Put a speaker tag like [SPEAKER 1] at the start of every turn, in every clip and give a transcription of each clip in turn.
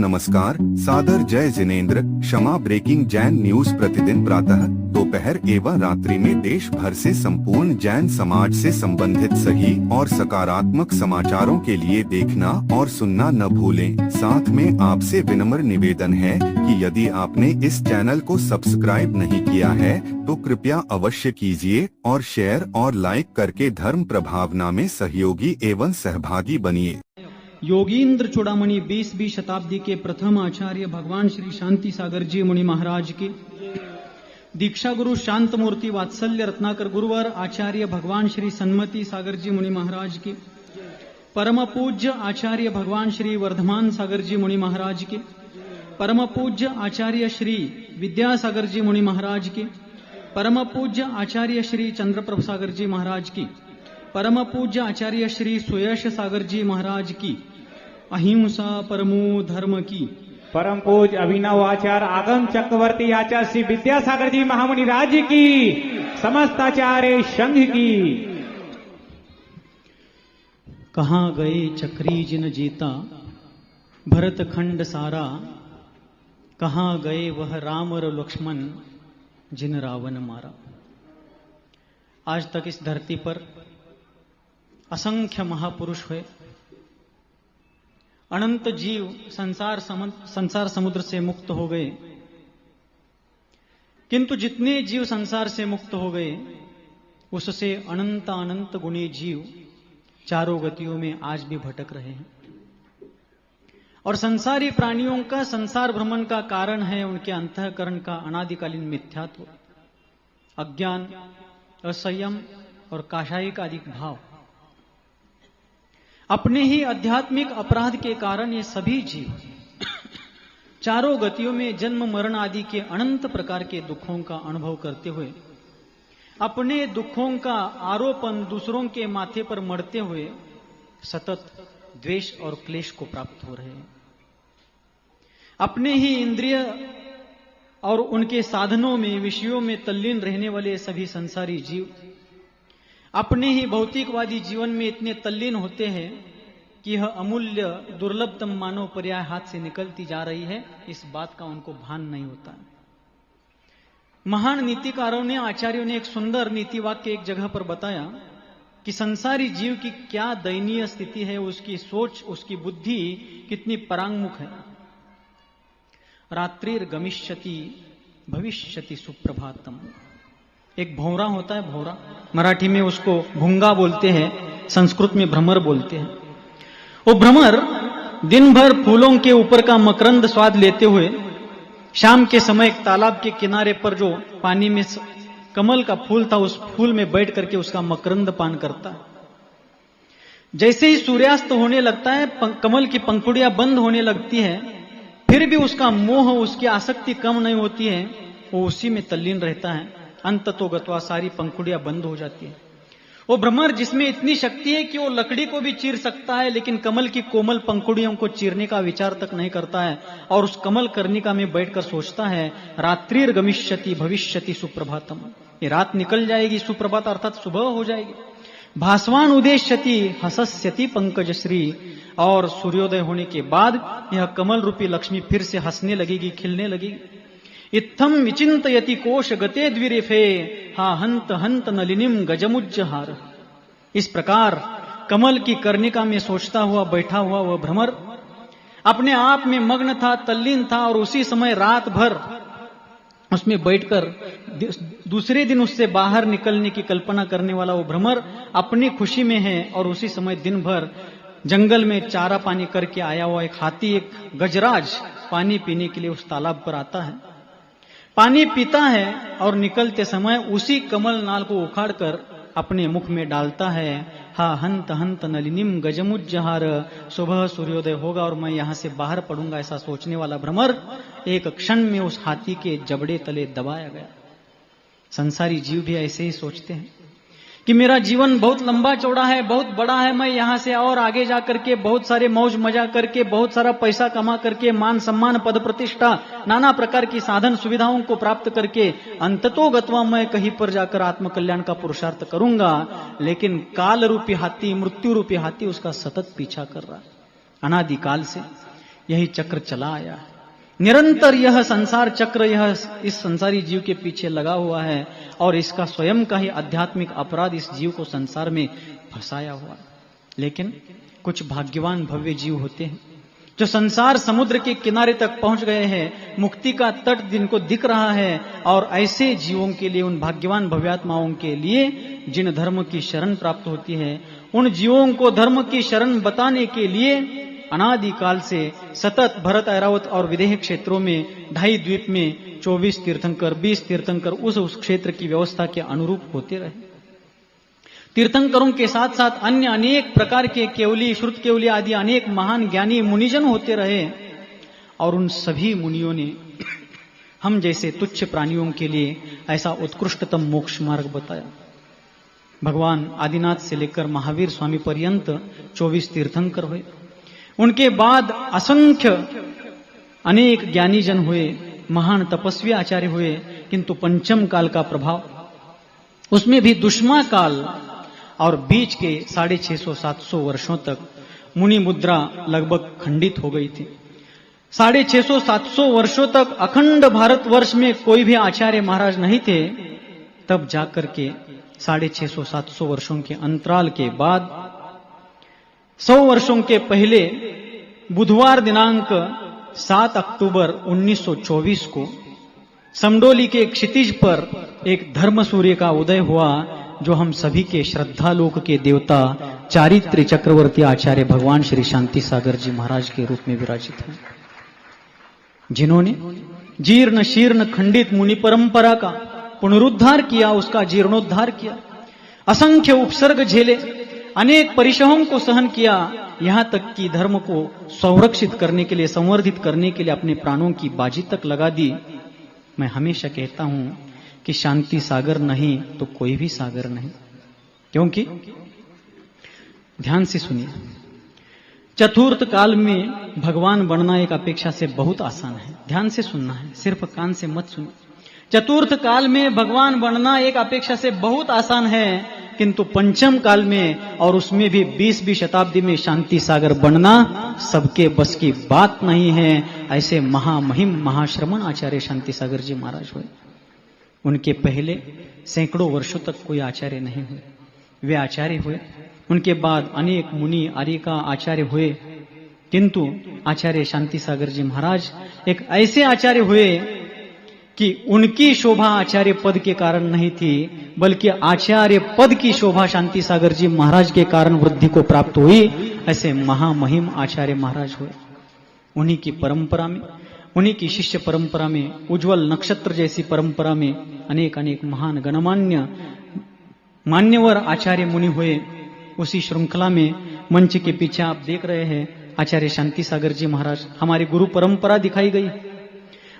[SPEAKER 1] नमस्कार, सादर जय जिनेंद्र। क्षमा ब्रेकिंग जैन न्यूज प्रतिदिन प्रातः, दोपहर एवं रात्रि में देश भर से संपूर्ण जैन समाज से संबंधित सही और सकारात्मक समाचारों के लिए देखना और सुनना न भूलें। साथ में आपसे विनम्र निवेदन है कि यदि आपने इस चैनल को सब्सक्राइब नहीं किया है तो कृपया अवश्य कीजिए और शेयर और लाइक करके धर्म प्रभावना में सहयोगी एवं सहभागी बनिए।
[SPEAKER 2] योगींद्र चूड़ामणि 20वीं शताब्दी के प्रथम आचार्य भगवान श्री शांति सागर जी मुनि महाराज के, दीक्षा गुरु शांत मूर्ति वात्सल्य रत्नाकर गुरुवर आचार्य भगवान श्री सन्मति सागर जी मुनि महाराज के, परम पूज्य आचार्य भगवान श्री वर्धमान सागर जी मुनि महाराज के, परम पूज्य आचार्य श्री विद्यासागर जी मुनि महाराज के, परम पूज्य आचार्य श्री चंद्रप्रभ सागर जी महाराज की, परम पूज्य आचार्य श्री सुयश सागर जी महाराज की, अहिंसा परमो धर्म की,
[SPEAKER 3] परम पूज्य अभिनव आचार्य आगम चक्रवर्ती आचार्य श्री विद्यासागर जी महामुनि राज्य की, समस्त आचार्य संघ की।
[SPEAKER 2] कहाँ गए चक्री जिन जीता भरत खंड सारा, कहाँ गए वह राम और लक्ष्मण जिन रावण मारा। आज तक इस धरती पर असंख्य महापुरुष हुए, अनंत जीव संसार समुद्र से मुक्त हो गए, किंतु जितने जीव संसार से मुक्त हो गए उससे अनंत अनंत गुणी जीव चारों गतियों में आज भी भटक रहे हैं। और संसारी प्राणियों का संसार भ्रमण का कारण है उनके अंतःकरण का अनादिकालीन मिथ्यात्व, अज्ञान, असंयम और काषायिक आदि भाव। अपने ही आध्यात्मिक अपराध के कारण ये सभी जीव चारों गतियों में जन्म मरण आदि के अनंत प्रकार के दुखों का अनुभव करते हुए अपने दुखों का आरोपण दूसरों के माथे पर मढ़ते हुए सतत द्वेष और क्लेश को प्राप्त हो रहे हैं। अपने ही इंद्रिय और उनके साधनों में विषयों में तल्लीन रहने वाले सभी संसारी जीव अपने ही भौतिकवादी जीवन में इतने तल्लीन होते हैं कि यह अमूल्य दुर्लभतम मानव पर्याय हाथ से निकलती जा रही है, इस बात का उनको भान नहीं होता। महान नीतिकारों ने, आचार्यों ने एक सुंदर नीति वाक्य एक जगह पर बताया कि संसारी जीव की क्या दयनीय स्थिति है, उसकी सोच, उसकी बुद्धि कितनी परांगमुख है। रात्रिर गमिष्यति भविष्यति सुप्रभातम। एक भौरा होता है, भौरा, मराठी में उसको भूंगा बोलते हैं, संस्कृत में भ्रमर बोलते हैं। वो भ्रमर दिन भर फूलों के ऊपर का मकरंद स्वाद लेते हुए शाम के समय एक तालाब के किनारे पर जो पानी में कमल का फूल था उस फूल में बैठ करके उसका मकरंद पान करता है। जैसे ही सूर्यास्त होने लगता है, कमल की पंखुड़ियां बंद होने लगती है, फिर भी उसका मोह, उसकी आसक्ति कम नहीं होती है, वो उसी में तल्लीन रहता है। अंततोगत्वा सारी पंखुड़ियां बंद हो जाती है। वो भ्रमर जिसमें इतनी शक्ति है कि वो लकड़ी को भी चीर सकता है, लेकिन कमल की कोमल पंखुड़ियों को चीरने का विचार तक नहीं करता है और उस कमल कर्णिका में बैठकर सोचता है, रात्रिर गमिष्यति भविष्यति सुप्रभातम। ये रात निकल जाएगी, सुप्रभात अर्थात सुबह हो जाएगी। भास्वान उदेश्यति हसस्यति पंकजश्री, और सूर्योदय होने के बाद यह कमल रूपी लक्ष्मी फिर से हंसने लगेगी, खिलने लगेगी। इत्थम विचिंतयति कोश गते द्विरेफे, हा हंत हंत नलिनीम गजमुज्जहार। इस प्रकार कमल की कर्णिका में सोचता हुआ बैठा हुआ वह भ्रमर अपने आप में मग्न था, तल्लीन था, और उसी समय रात भर उसमें बैठकर दूसरे दिन उससे बाहर निकलने की कल्पना करने वाला वो भ्रमर अपनी खुशी में है। और उसी समय दिन भर जंगल में चारा पानी करके आया हुआ एक हाथी, एक गजराज पानी पीने के लिए उस तालाब पर आता है, पानी पीता है और निकलते समय उसी कमल नाल को उखाड़कर अपने मुख में डालता है। हा हंत हंत नलिनीम गजमुज्जहार, सुबह सूर्योदय होगा और मैं यहां से बाहर पड़ूंगा, ऐसा सोचने वाला भ्रमर एक क्षण में उस हाथी के जबड़े तले दबाया गया। संसारी जीव भी ऐसे ही सोचते हैं कि मेरा जीवन बहुत लंबा चौड़ा है, बहुत बड़ा है, मैं यहां से और आगे जा करके बहुत सारे मौज मजा करके, बहुत सारा पैसा कमा करके, मान सम्मान पद प्रतिष्ठा नाना प्रकार की साधन सुविधाओं को प्राप्त करके अंततोगत्वा मैं कहीं पर जाकर आत्मकल्याण का पुरुषार्थ करूंगा। लेकिन काल रूपी हाथी, मृत्यु रूपी हाथी उसका सतत पीछा कर रहा है अनादिकाल से। यही चक्र चला आया है। निरंतर यह संसार चक्र यह इस संसारी जीव के पीछे लगा हुआ है और इसका स्वयं का ही आध्यात्मिक अपराध इस जीव को संसार में फंसाया हुआ है। लेकिन कुछ भाग्यवान भव्य जीव होते हैं जो संसार समुद्र के किनारे तक पहुंच गए हैं, मुक्ति का तट जिनको दिख रहा है, और ऐसे जीवों के लिए, उन भाग्यवान भव्यात्माओं के लिए जिन धर्म की शरण प्राप्त होती है, उन जीवों को धर्म की शरण बताने के लिए अनादिकाल से सतत भरत, ऐरावत और विदेह क्षेत्रों में 2.5 द्वीप में 24 तीर्थंकर, 20 तीर्थंकर उस क्षेत्र की व्यवस्था के अनुरूप होते रहे। तीर्थंकरों के साथ साथ अन्य अनेक प्रकार के केवली, श्रुत केवली आदि अनेक महान ज्ञानी मुनिजन होते रहे, और उन सभी मुनियों ने हम जैसे तुच्छ प्राणियों के लिए ऐसा उत्कृष्टतम मोक्ष मार्ग बताया। भगवान आदिनाथ से लेकर महावीर स्वामी पर्यंत 24 तीर्थंकर हुए। उनके बाद असंख्य अनेक ज्ञानी जन हुए, महान तपस्वी आचार्य हुए, किंतु पंचम काल का प्रभाव, उसमें भी दुष्मा काल और बीच के 650-700 वर्षों तक मुनि मुद्रा लगभग खंडित हो गई थी। 650-700 वर्षों तक अखंड भारतवर्ष में कोई भी आचार्य महाराज नहीं थे। तब जाकर के 650-700 वर्षों के अंतराल के बाद 100 वर्षों के पहले बुधवार दिनांक 7 अक्टूबर 1924 को समडोली के क्षितिज पर एक धर्म सूर्य का उदय हुआ, जो हम सभी के श्रद्धालोक के देवता चारित्र चक्रवर्ती आचार्य भगवान श्री शांति सागर जी महाराज के रूप में विराजित हैं, जिन्होंने जीर्ण शीर्ण खंडित मुनि परंपरा का पुनरुद्धार किया, उसका जीर्णोद्धार किया, असंख्य उपसर्ग झेले, अनेक परिश्रमों को सहन किया, यहां तक कि धर्म को संरक्षित करने के लिए, संवर्धित करने के लिए अपने प्राणों की बाजी तक लगा दी। मैं हमेशा कहता हूं कि शांति सागर नहीं तो कोई भी सागर नहीं, क्योंकि ध्यान से सुनिए, चतुर्थ काल में भगवान बनना एक अपेक्षा से बहुत आसान है। ध्यान से सुनना है, सिर्फ कान से मत सुनिए। चतुर्थ काल में भगवान बनना एक अपेक्षा से बहुत आसान है, किंतु पंचम काल में और उसमें भी 20वीं शताब्दी में शांति सागर बनना सबके बस की बात नहीं है। ऐसे महामहिम महाश्रमण आचार्य शांति सागर जी महाराज हुए। उनके पहले सैकड़ों वर्षों तक कोई आचार्य नहीं हुए, वे आचार्य हुए। उनके बाद अनेक मुनि आर्यिका आचार्य हुए, किंतु आचार्य शांति सागर जी महाराज एक ऐसे आचार्य हुए कि उनकी शोभा आचार्य पद के कारण नहीं थी, बल्कि आचार्य पद की शोभा शांति सागर जी महाराज के कारण वृद्धि को प्राप्त हुई। ऐसे महामहिम आचार्य महाराज हुए। उन्हीं की परंपरा में, उन्हीं की शिष्य परंपरा में, उज्जवल नक्षत्र जैसी परंपरा में अनेक अनेक महान गणमान्य मान्यवर आचार्य मुनि हुए। उसी श्रृंखला में मंच के पीछे आप देख रहे हैं आचार्य शांति सागर जी महाराज, हमारी गुरु परंपरा दिखाई गई।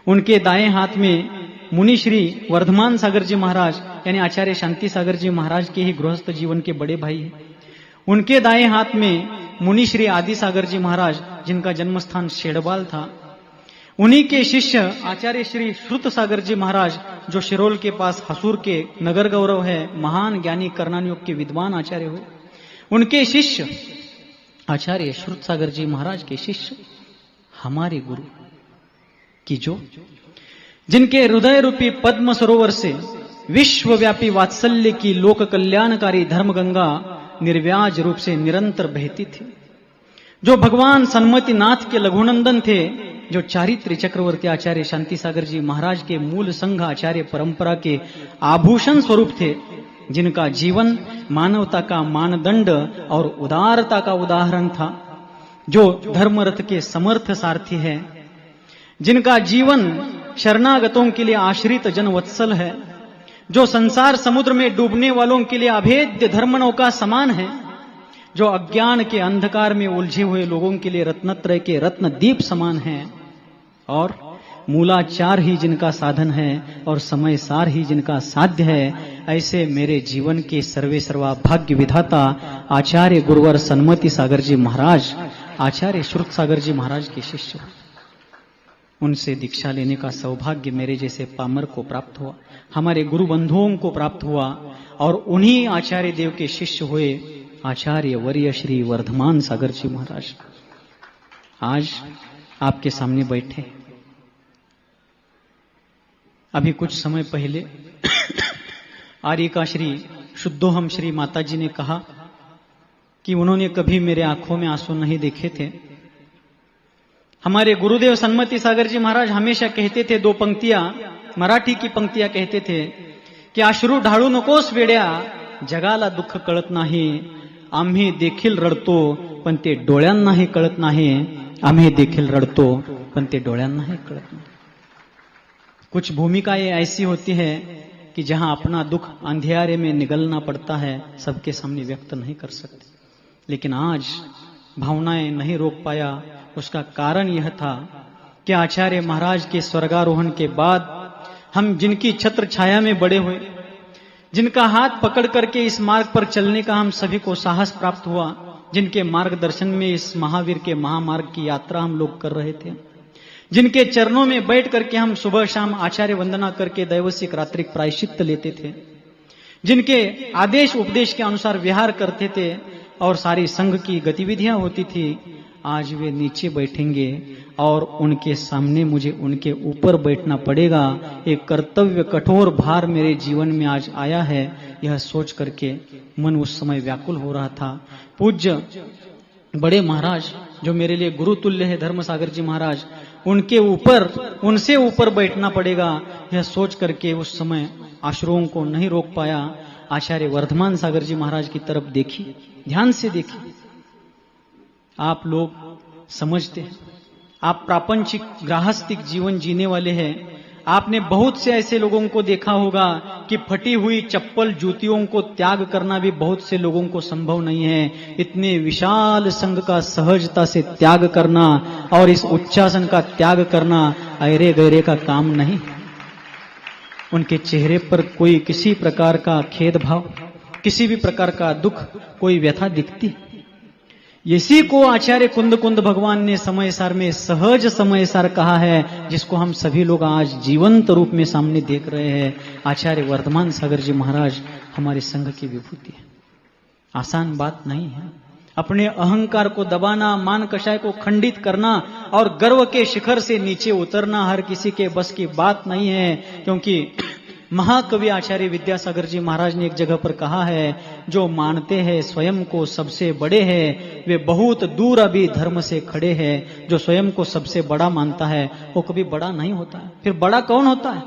[SPEAKER 2] उनके दाएं हाथ में मुनि श्री वर्धमान सागर जी महाराज यानी आचार्य शांति सागर जी महाराज के ही गृहस्थ जीवन के बड़े भाई हैं। उनके दाएं हाथ में मुनि श्री आदि सागर जी महाराज, जिनका जन्मस्थान शेड़बाल था। उन्हीं के शिष्य आचार्य श्री श्रुत सागर जी महाराज, जो शिरोल के पास हसूर के नगर गौरव है, महान ज्ञानी कर्णानुयोग के विद्वान आचार्य हुए। उनके शिष्य आचार्य श्रुत सागर जी महाराज के शिष्य हमारे गुरु की, जो जिनके हृदय रूपी पद्म सरोवर से विश्वव्यापी वात्सल्य की लोक कल्याणकारी धर्म गंगा निर्व्याज रूप से निरंतर बहती थी, जो भगवान सन्मति नाथ के लघुनंदन थे, जो चारित्र चक्रवर्ती आचार्य शांति सागर जी महाराज के मूल संघ आचार्य परंपरा के आभूषण स्वरूप थे, जिनका जीवन मानवता का मानदंड और उदारता का उदाहरण था, जो धर्मरथ के समर्थ सारथी है, जिनका जीवन शरणागतों के लिए आश्रित जनवत्सल है, जो संसार समुद्र में डूबने वालों के लिए अभेद्य धर्मनौ का समान है, जो अज्ञान के अंधकार में उलझे हुए लोगों के लिए रत्नत्रय के रत्न दीप समान है, और मूलाचार ही जिनका साधन है और समय सार ही जिनका साध्य है। ऐसे मेरे जीवन के सर्वे सर्वा भाग्य विधाता आचार्य गुरुवर सन्मति सागर जी महाराज, आचार्य श्रुत सागर जी महाराज के शिष्य, उनसे दीक्षा लेने का सौभाग्य मेरे जैसे पामर को प्राप्त हुआ, हमारे गुरु बंधुओं को प्राप्त हुआ, और उन्हीं आचार्य देव के शिष्य हुए आचार्य वर्य श्री वर्धमान सागर जी महाराज। आज आपके सामने बैठे। अभी कुछ समय पहले आर्यिका श्री शुद्धोहम श्री माता जी ने कहा कि उन्होंने कभी मेरे आंखों में आंसू नहीं देखे थे। हमारे गुरुदेव सन्मति सागर जी महाराज हमेशा कहते थे, दो पंक्तियां, मराठी की पंक्तियां कहते थे की अश्रू ढाळू नकोस वेड्या, जगाला दुःख कळत नाही, आम्ही देखील रडतो पण ते डोळ्यांनाही कळत नाही, आम्ही देखील रडतो पण ते डोळ्यांनाही कळत नाही। कुछ भूमिकाएं ऐसी होती है कि जहां अपना दुख अंधियारे में निगलना पड़ता है, सबके सामने व्यक्त नहीं कर सकते। लेकिन आज भावनाएं नहीं रोक पाया। उसका कारण यह था कि आचार्य महाराज के स्वर्गारोहण के बाद हम जिनकी छत्र छाया में बड़े हुए, जिनका हाथ पकड़ करके इस मार्ग पर चलने का हम सभी को साहस प्राप्त हुआ, जिनके मार्गदर्शन में इस महावीर के महामार्ग की यात्रा हम लोग कर रहे थे, जिनके चरणों में बैठ करके हम सुबह शाम आचार्य वंदना करके दैवसिक रात्रिक प्रायश्चित्त लेते थे, जिनके आदेश उपदेश के अनुसार विहार करते थे और सारी संघ की गतिविधियां होती थी, आज वे नीचे बैठेंगे और उनके सामने मुझे उनके ऊपर बैठना पड़ेगा। एक कर्तव्य कठोर भार मेरे जीवन में आज आया है, यह सोच करके मन उस समय व्याकुल हो रहा था। पूज्य बड़े महाराज जो मेरे लिए गुरु तुल्य है, धर्म सागर जी महाराज, उनके ऊपर, उनसे ऊपर बैठना पड़ेगा, यह सोच करके उस समय अश्रुओं को नहीं रोक पाया। आचार्य वर्धमान सागर जी महाराज की तरफ देखी, ध्यान से देखी। आप लोग समझते हैं, आप प्रापंचिक गृहस्थिक जीवन जीने वाले हैं। आपने बहुत से ऐसे लोगों को देखा होगा कि फटी हुई चप्पल जूतियों को त्याग करना भी बहुत से लोगों को संभव नहीं है। इतने विशाल संघ का सहजता से त्याग करना और इस उच्चासन का त्याग करना ऐरे गैरे का काम नहीं। उनके चेहरे पर कोई किसी प्रकार का खेद भाव, किसी भी प्रकार का दुख, कोई व्यथा दिखती। इसी को आचार्य कुंद कुंद भगवान ने समय सार में सहज समय सार कहा है, जिसको हम सभी लोग आज जीवंत रूप में सामने देख रहे हैं। आचार्य वर्धमान सागर जी महाराज हमारे संघ की विभूति है। आसान बात नहीं है। अपने अहंकार को दबाना, मान कषाय को खंडित करना और गर्व के शिखर से नीचे उतरना हर किसी के बस की बात नहीं है। क्योंकि महाकवि आचार्य विद्यासागर जी महाराज ने एक जगह पर कहा है, जो मानते हैं स्वयं को सबसे बड़े हैं, वे बहुत दूर अभी धर्म से खड़े हैं। जो स्वयं को सबसे बड़ा मानता है वो कभी बड़ा नहीं होता है। फिर बड़ा कौन होता है?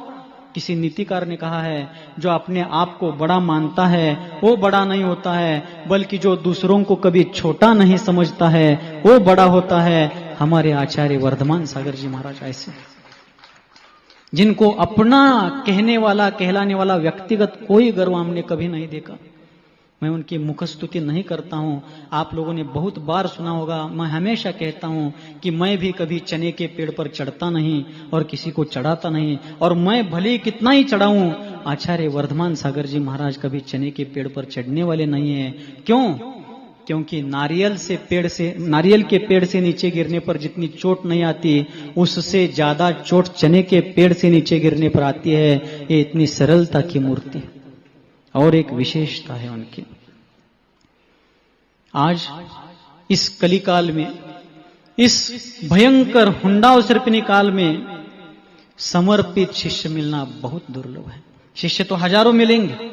[SPEAKER 2] किसी नीतिकार ने कहा है, जो अपने आप को बड़ा मानता है वो बड़ा नहीं होता है, बल्कि जो दूसरों को कभी छोटा नहीं समझता है वो बड़ा होता है। हमारे आचार्य वर्धमान सागर जी महाराज ऐसे, जिनको अपना कहने वाला, कहलाने वाला व्यक्तिगत कोई गर्व हमने कभी नहीं देखा। मैं उनकी मुख स्तुति नहीं करता हूं। आप लोगों ने बहुत बार सुना होगा, मैं हमेशा कहता हूं कि मैं भी कभी चने के पेड़ पर चढ़ता नहीं और किसी को चढ़ाता नहीं, और मैं भले कितना ही चढ़ाऊं, आचार्य वर्धमान सागर जी महाराज कभी चने के पेड़ पर चढ़ने वाले नहीं है। क्यों? क्योंकि नारियल के पेड़ से नीचे गिरने पर जितनी चोट नहीं आती, उससे ज्यादा चोट चने के पेड़ से नीचे गिरने पर आती है। ये इतनी सरलता की मूर्ति और एक विशेषता है उनकी। आज इस कलिकाल में, इस भयंकर हुंडावसर्पिणी काल में समर्पित शिष्य मिलना बहुत दुर्लभ है। शिष्य तो हजारों मिलेंगे,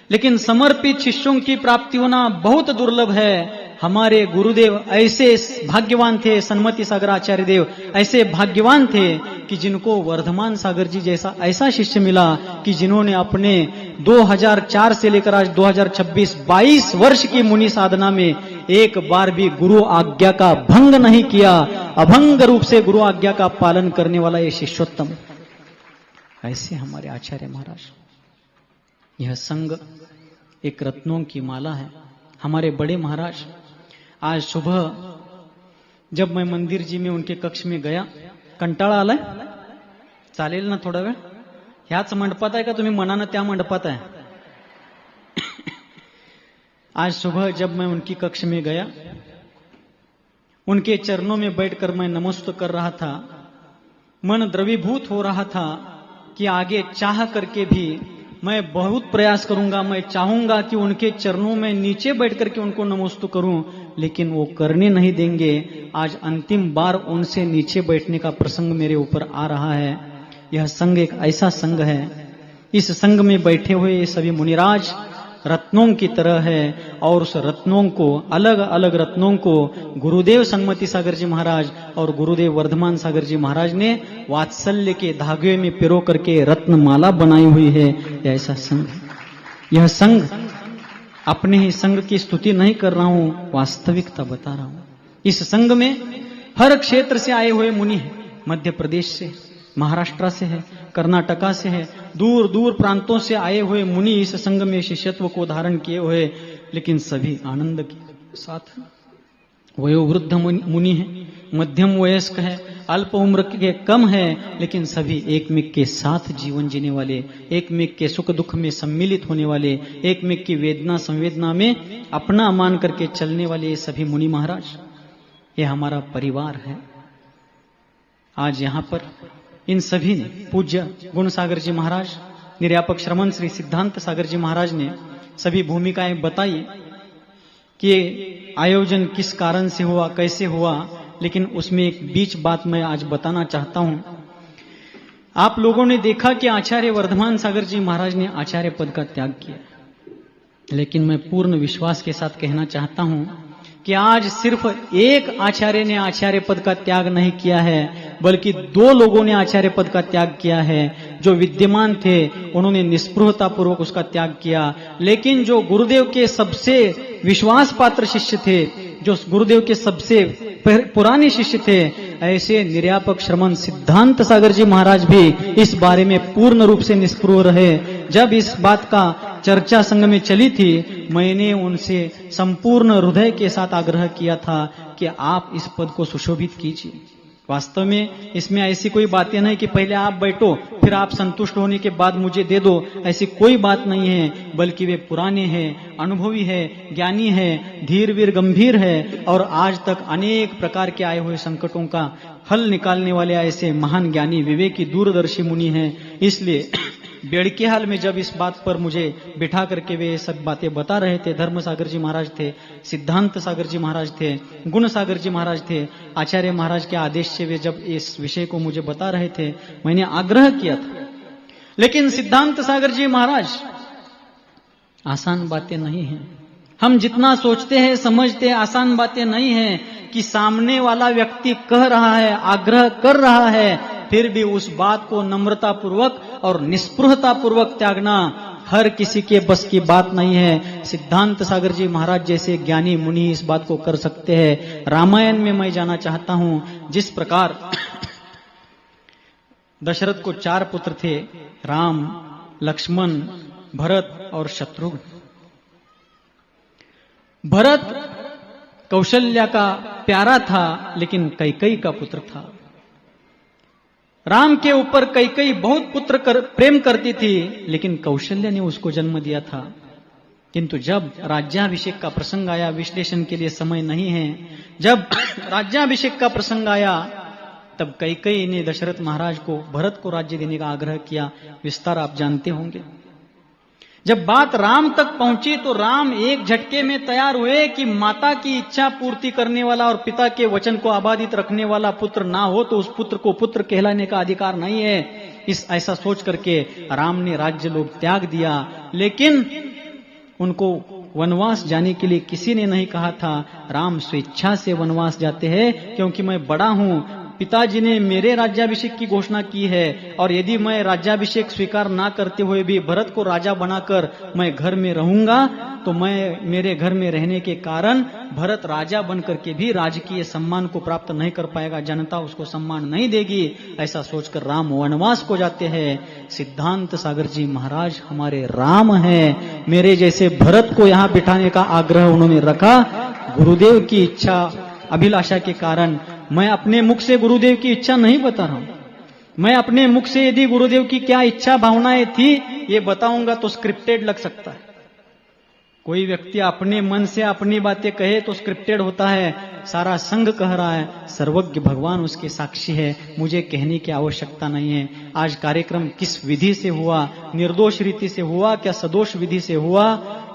[SPEAKER 2] लेकिन समर्पित शिष्यों की प्राप्ति होना बहुत दुर्लभ है। हमारे गुरुदेव ऐसे भाग्यवान थे, सन्मति सागर आचार्य देव ऐसे भाग्यवान थे कि जिनको वर्धमान सागर जी जैसा ऐसा शिष्य मिला कि जिन्होंने अपने 2004 से लेकर आज 2026 22 वर्ष की मुनि साधना में एक बार भी गुरु आज्ञा का भंग नहीं किया। अभंग रूप से गुरु आज्ञा का पालन करने वाला ये शिष्योत्तम, ऐसे हमारे आचार्य महाराज। यह संघ एक रत्नों की माला है। हमारे बड़े महाराज, आज सुबह जब मैं मंदिर जी में उनके कक्ष में गया, कंटाळा आलाय, चालेल ना थोडा वेळ? ह्याच मंडपात आहे का तुम्ही मनानं त्या मंडपात आहे? आज सुबह जब मैं उनकी कक्ष में गया, उनके चरणों में बैठकर मैं नमस्ते कर रहा था, मन द्रवीभूत हो रहा था कि आगे चाह करके भी मैं बहुत प्रयास करूंगा, मैं चाहूंगा कि उनके चरणों में नीचे बैठ करके उनको नमस्ते करूं, लेकिन वो करने नहीं देंगे। आज अंतिम बार उनसे नीचे बैठने का प्रसंग मेरे ऊपर आ रहा है। यह संघ एक ऐसा संघ है, इस संघ में बैठे हुए ये सभी मुनिराज रत्नों की तरह है और उस रत्नों को, अलग अलग रत्नों को गुरुदेव सन्मति सागर जी महाराज और गुरुदेव वर्धमान सागर जी महाराज ने वात्सल्य के धागे में पिरो करके रत्नमाला बनाई हुई है। ऐसा संघ, यह संघ, अपने ही संघ की स्तुति नहीं कर रहा हूं, वास्तविकता बता रहा हूं। इस संघ में हर क्षेत्र से आए हुए मुनि हैं, मध्य प्रदेश से, महाराष्ट्र से है, कर्नाटका से है, दूर दूर प्रांतों से आए हुए मुनि इस संघ में शिष्यत्व को धारण किए हुए, लेकिन सभी आनंद के साथ। वयोवृद्ध मुनि है, मध्यम वयस्क है, अल्प उम्र के कम है, लेकिन सभी एकमेक के साथ जीवन जीने वाले, एकमेक के सुख दुख में सम्मिलित होने वाले, एकमेक की वेदना संवेदना में अपना मान करके चलने वाले ये सभी मुनि महाराज, ये हमारा परिवार है। आज यहाँ पर इन सभी ने, पूज्य गुण सागर जी महाराज, निर्यापक श्रमण श्री सिद्धांत सागर जी महाराज ने सभी भूमिकाएं बताई कि आयोजन किस कारण से हुआ, कैसे हुआ, लेकिन उसमें एक बीच बात मैं आज बताना चाहता हूं। आप लोगों ने देखा कि आचार्य वर्धमान सागर जी महाराज ने आचार्य पद का त्याग किया, लेकिन मैं पूर्ण विश्वास के साथ कहना चाहता हूं कि आज सिर्फ एक आचार्य ने आचार्य पद का त्याग नहीं किया है, बल्कि दो लोगों ने आचार्य पद का त्याग किया है। जो विद्यमान थे उन्होंने निस्पृहता पूर्वक उसका त्याग किया, लेकिन जो गुरुदेव के सबसे विश्वास पात्र शिष्य थे, जो गुरुदेव के सबसे पुराने शिष्य थे, ऐसे निर्यापक श्रमण सिद्धांत सागर जी महाराज भी इस बारे में पूर्ण रूप से निष्पृह रहे। जब इस बात का चर्चा संघ में चली थी, मैंने उनसे संपूर्ण हृदय के साथ आग्रह किया था कि आप इस पद को सुशोभित कीजिए। वास्तव में इसमें ऐसी कोई बातें नहीं कि पहले आप बैठो फिर आप संतुष्ट होने के बाद मुझे दे दो, ऐसी कोई बात नहीं है, बल्कि वे पुराने हैं, अनुभवी है, ज्ञानी है, धीर वीर गंभीर है और आज तक अनेक प्रकार के आए हुए संकटों का हल निकालने वाले ऐसे महान ज्ञानी विवेकी दूरदर्शी मुनि हैं। इसलिए बेड़के हाल में जब इस बात पर मुझे बिठा करके वे सब बातें बता रहे थे, धर्म सागर जी महाराज थे, सिद्धांत सागर जी महाराज थे, गुण सागर जी महाराज थे, आचार्य महाराज के आदेश से वे जब इस विषय को मुझे बता रहे थे, मैंने आग्रह किया था। लेकिन सिद्धांत सागर जी महाराज, आसान बातें नहीं हैं। हम जितना सोचते हैं समझते हैं आसान बातें नहीं है कि सामने वाला व्यक्ति कह रहा है, आग्रह कर रहा है, फिर भी उस बात को नम्रता पूर्वक और निस्पृहता पूर्वक त्यागना हर किसी के बस की बात नहीं है। सिद्धांत सागर जी महाराज जैसे ज्ञानी मुनि इस बात को कर सकते हैं। रामायण में मैं जाना चाहता हूं, जिस प्रकार दशरथ को 4 पुत्र थे, राम, लक्ष्मण, भरत और शत्रुघ्न। भरत कौशल्या का प्यारा था, लेकिन कैकेयी का पुत्र था। राम के ऊपर कैकेयी बहुत प्रेम करती थी, लेकिन कौशल्या ने उसको जन्म दिया था। किंतु जब राज्याभिषेक का प्रसंग आया, विश्लेषण के लिए समय नहीं है, जब राज्याभिषेक का प्रसंग आया तब कैकेयी ने दशरथ महाराज को भरत को राज्य देने का आग्रह किया। विस्तार आप जानते होंगे। जब बात राम तक पहुंची तो राम एक झटके में तैयार हुए कि माता की इच्छा पूर्ति करने वाला और पिता के वचन को आबादित रखने वाला पुत्र ना हो तो उस पुत्र को पुत्र कहलाने का अधिकार नहीं है। इस ऐसा सोच करके राम ने राज्य लोग त्याग दिया, लेकिन उनको वनवास जाने के लिए किसी ने नहीं कहा था। राम स्वेच्छा से वनवास जाते हैं, क्योंकि मैं बड़ा हूं, पिताजी ने मेरे राज्याभिषेक की घोषणा की है, और यदि मैं राज्याभिषेक स्वीकार ना करते हुए भी भरत को राजा बनाकर मैं घर में रहूंगा तो मैं मेरे घर में रहने के कारण भरत राजा बनकर के भी राजकीय सम्मान को प्राप्त नहीं कर पाएगा, जनता उसको सम्मान नहीं देगी। ऐसा सोचकर राम वनवास को जाते हैं। सिद्धांत सागर जी महाराज हमारे राम हैं, मेरे जैसे भरत को यहाँ बिठाने का आग्रह उन्होंने रखा। गुरुदेव की इच्छा अभिलाषा के कारण मैं अपने मुख से गुरुदेव की इच्छा नहीं बता रहा हूं। मैं अपने मुख से यदि गुरुदेव की क्या इच्छा भावनाएं थी ये बताऊंगा तो स्क्रिप्टेड लग सकता है। कोई व्यक्ति अपने मन से अपनी बातें कहे तो स्क्रिप्टेड होता है, सारा संघ कह रहा है, सर्वज्ञ भगवान उसके साक्षी है, मुझे कहने की आवश्यकता नहीं है। आज कार्यक्रम किस विधि से हुआ, निर्दोष रीति से हुआ क्या सदोष विधि से हुआ,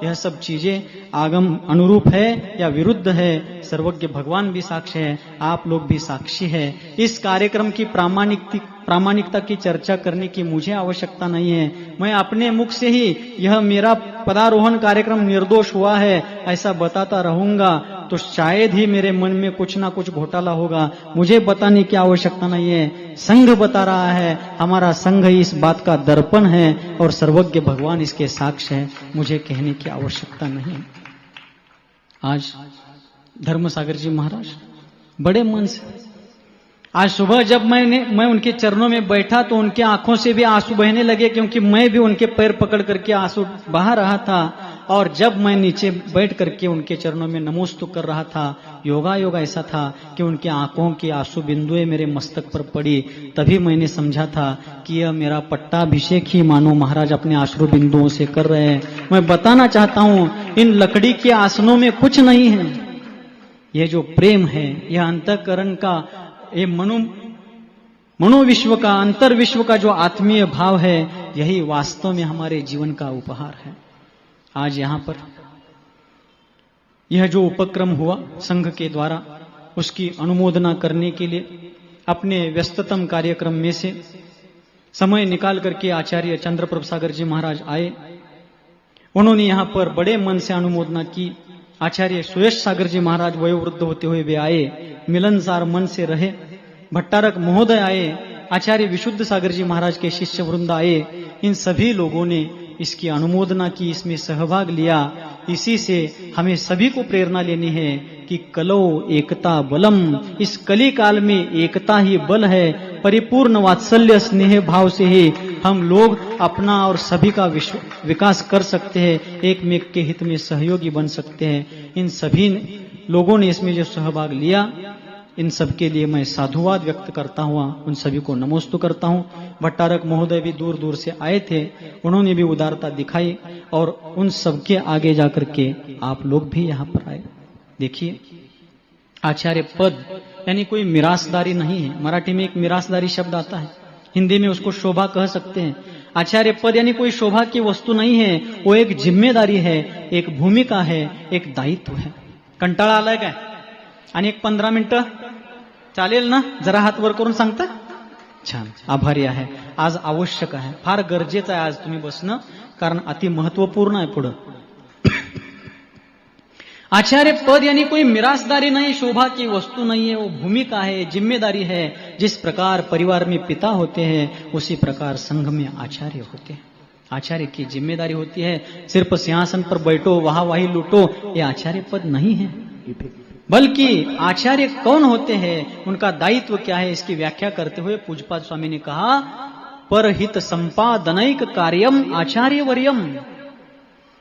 [SPEAKER 2] यह सब चीजें आगम अनुरूप है या विरुद्ध है, सर्वज्ञ भगवान भी साक्षी है, आप लोग भी साक्षी है। इस कार्यक्रम की प्रामाणिकता की चर्चा करने की मुझे आवश्यकता नहीं है। मैं अपने मुख से ही यह मेरा पदारोहण कार्यक्रम निर्दोष हुआ है ऐसा बताता रहूंगा तो शायद ही मेरे मन में कुछ ना कुछ घोटाला होगा। मुझे बताने की आवश्यकता नहीं है, संघ बता रहा है, हमारा संघ ही इस बात का दर्पण है और सर्वज्ञ भगवान इसके साक्ष्य है, मुझे कहने की आवश्यकता नहीं है। आज धर्मसागर जी महाराज बड़े मन से, आज सुबह जब मैं उनके चरणों में बैठा तो उनके आंखों से भी आंसू बहने लगे, क्योंकि मैं भी उनके पैर पकड़ करके आंसू बहा रहा था। और जब मैं नीचे बैठ करके उनके चरणों में नमोस्तु कर रहा था, योगा ऐसा था कि उनके आंखों की आंसू बिंदुएं मेरे मस्तक पर पड़ी, तभी मैंने समझा था कि यह मेरा पट्टाभिषेक ही मानो महाराज अपने आश्रु बिंदुओं से कर रहे हैं। मैं बताना चाहता हूं, इन लकड़ी के आसनों में कुछ नहीं है, यह जो प्रेम है, यह अंतःकरण का, ये मनोविश्व का, अंतर विश्व का जो आत्मीय भाव है, यही वास्तव में हमारे जीवन का उपहार है। आज यहां पर यह जो उपक्रम हुआ संघ के द्वारा, उसकी अनुमोदना करने के लिए अपने व्यस्ततम कार्यक्रम में से समय निकाल करके आचार्य चंद्रप्रभ सागर जी महाराज आए। उन्होंने यहां पर बड़े मन से अनुमोदना की। आचार्य सुयश सागर जी महाराज वयोवृद्ध होते हुए भी आए, मिलनसार मन से रहे। भट्टारक महोदय आए, आचार्य विशुद्ध सागर जी महाराज के शिष्य वृंद आए। इन सभी लोगों ने इसकी अनुमोदना की, इसमें सहभाग लिया। इसी से हमें सभी को प्रेरणा लेनी है कि कलो एकता बलम, इस कली काल में एकता ही बल है। परिपूर्ण वात्सल्य स्नेह भाव से ही हम लोग अपना और सभी का विकास कर सकते हैं, एक मेक के हित में सहयोगी बन सकते हैं। इन सभी लोगों ने इसमें जो सहभाग लिया, इन सबके लिए मैं साधुवाद व्यक्त करता हुआ उन सभी को नमोस्तु करता हूं। भट्टारक महोदय भी दूर दूर से आए थे, उन्होंने भी उदारता दिखाई और उन सबके आगे जाकर के आप लोग भी यहां पर आए। देखिए, आचार्य पद यानी कोई मिरासदारी नहीं है। मराठी में एक मिरासदारी शब्द आता है, हिंदी में उसको शोभा कह सकते हैं। आचार्य पद यानी कोई शोभा की वस्तु नहीं है, वो एक जिम्मेदारी है, एक भूमिका है, एक दायित्व है। कंटाळा आलाय काय? आणि एक 15 मिनिटं चालेल ना? जरा हात वर करून सांगता? छान, आभारी आहे। आज आवश्यक आहे, फार गरजेचं आहे आज तुम्ही बसणं, कारण अति महत्वपूर्ण आहे पुढं। आचार्य पद यानी कोई मिरासदारी नहीं, शोभा की वस्तु नहीं है, वो भूमिका है, जिम्मेदारी है। जिस प्रकार परिवार में पिता होते हैं, उसी प्रकार संघ में आचार्य होते हैं। आचार्य की जिम्मेदारी होती है, सिर्फ सिंहासन पर बैठो, वाहवाही लूटो, ये आचार्य पद नहीं है। बल्कि आचार्य कौन होते हैं, उनका दायित्व क्या है, इसकी व्याख्या करते हुए पूज्यपाद स्वामी ने कहा, परहित संपादनैक कार्यम आचार्य वर्यम।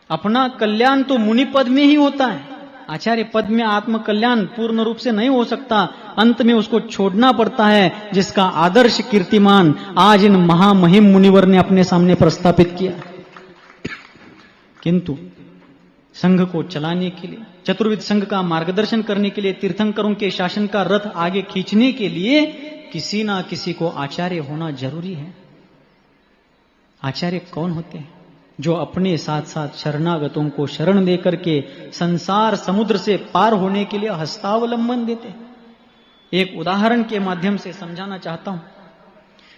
[SPEAKER 2] अपना कल्याण तो मुनि पद में ही होता है, आचार्य पद में आत्म कल्याण पूर्ण रूप से नहीं हो सकता, अंत में उसको छोड़ना पड़ता है, जिसका आदर्श कीर्तिमान आज इन महामहिम मुनिवर ने अपने सामने प्रस्थापित किया। किंतु संघ को चलाने के लिए, चतुर्विध संघ का मार्गदर्शन करने के लिए, तीर्थंकरों के शासन का रथ आगे खींचने के लिए किसी ना किसी को आचार्य होना जरूरी है। आचार्य कौन होते हैं? जो अपने साथ साथ शरणागतों को शरण देकर के संसार समुद्र से पार होने के लिए हस्तावलंबन देते हैं। एक उदाहरण के माध्यम से समझाना चाहता हूं।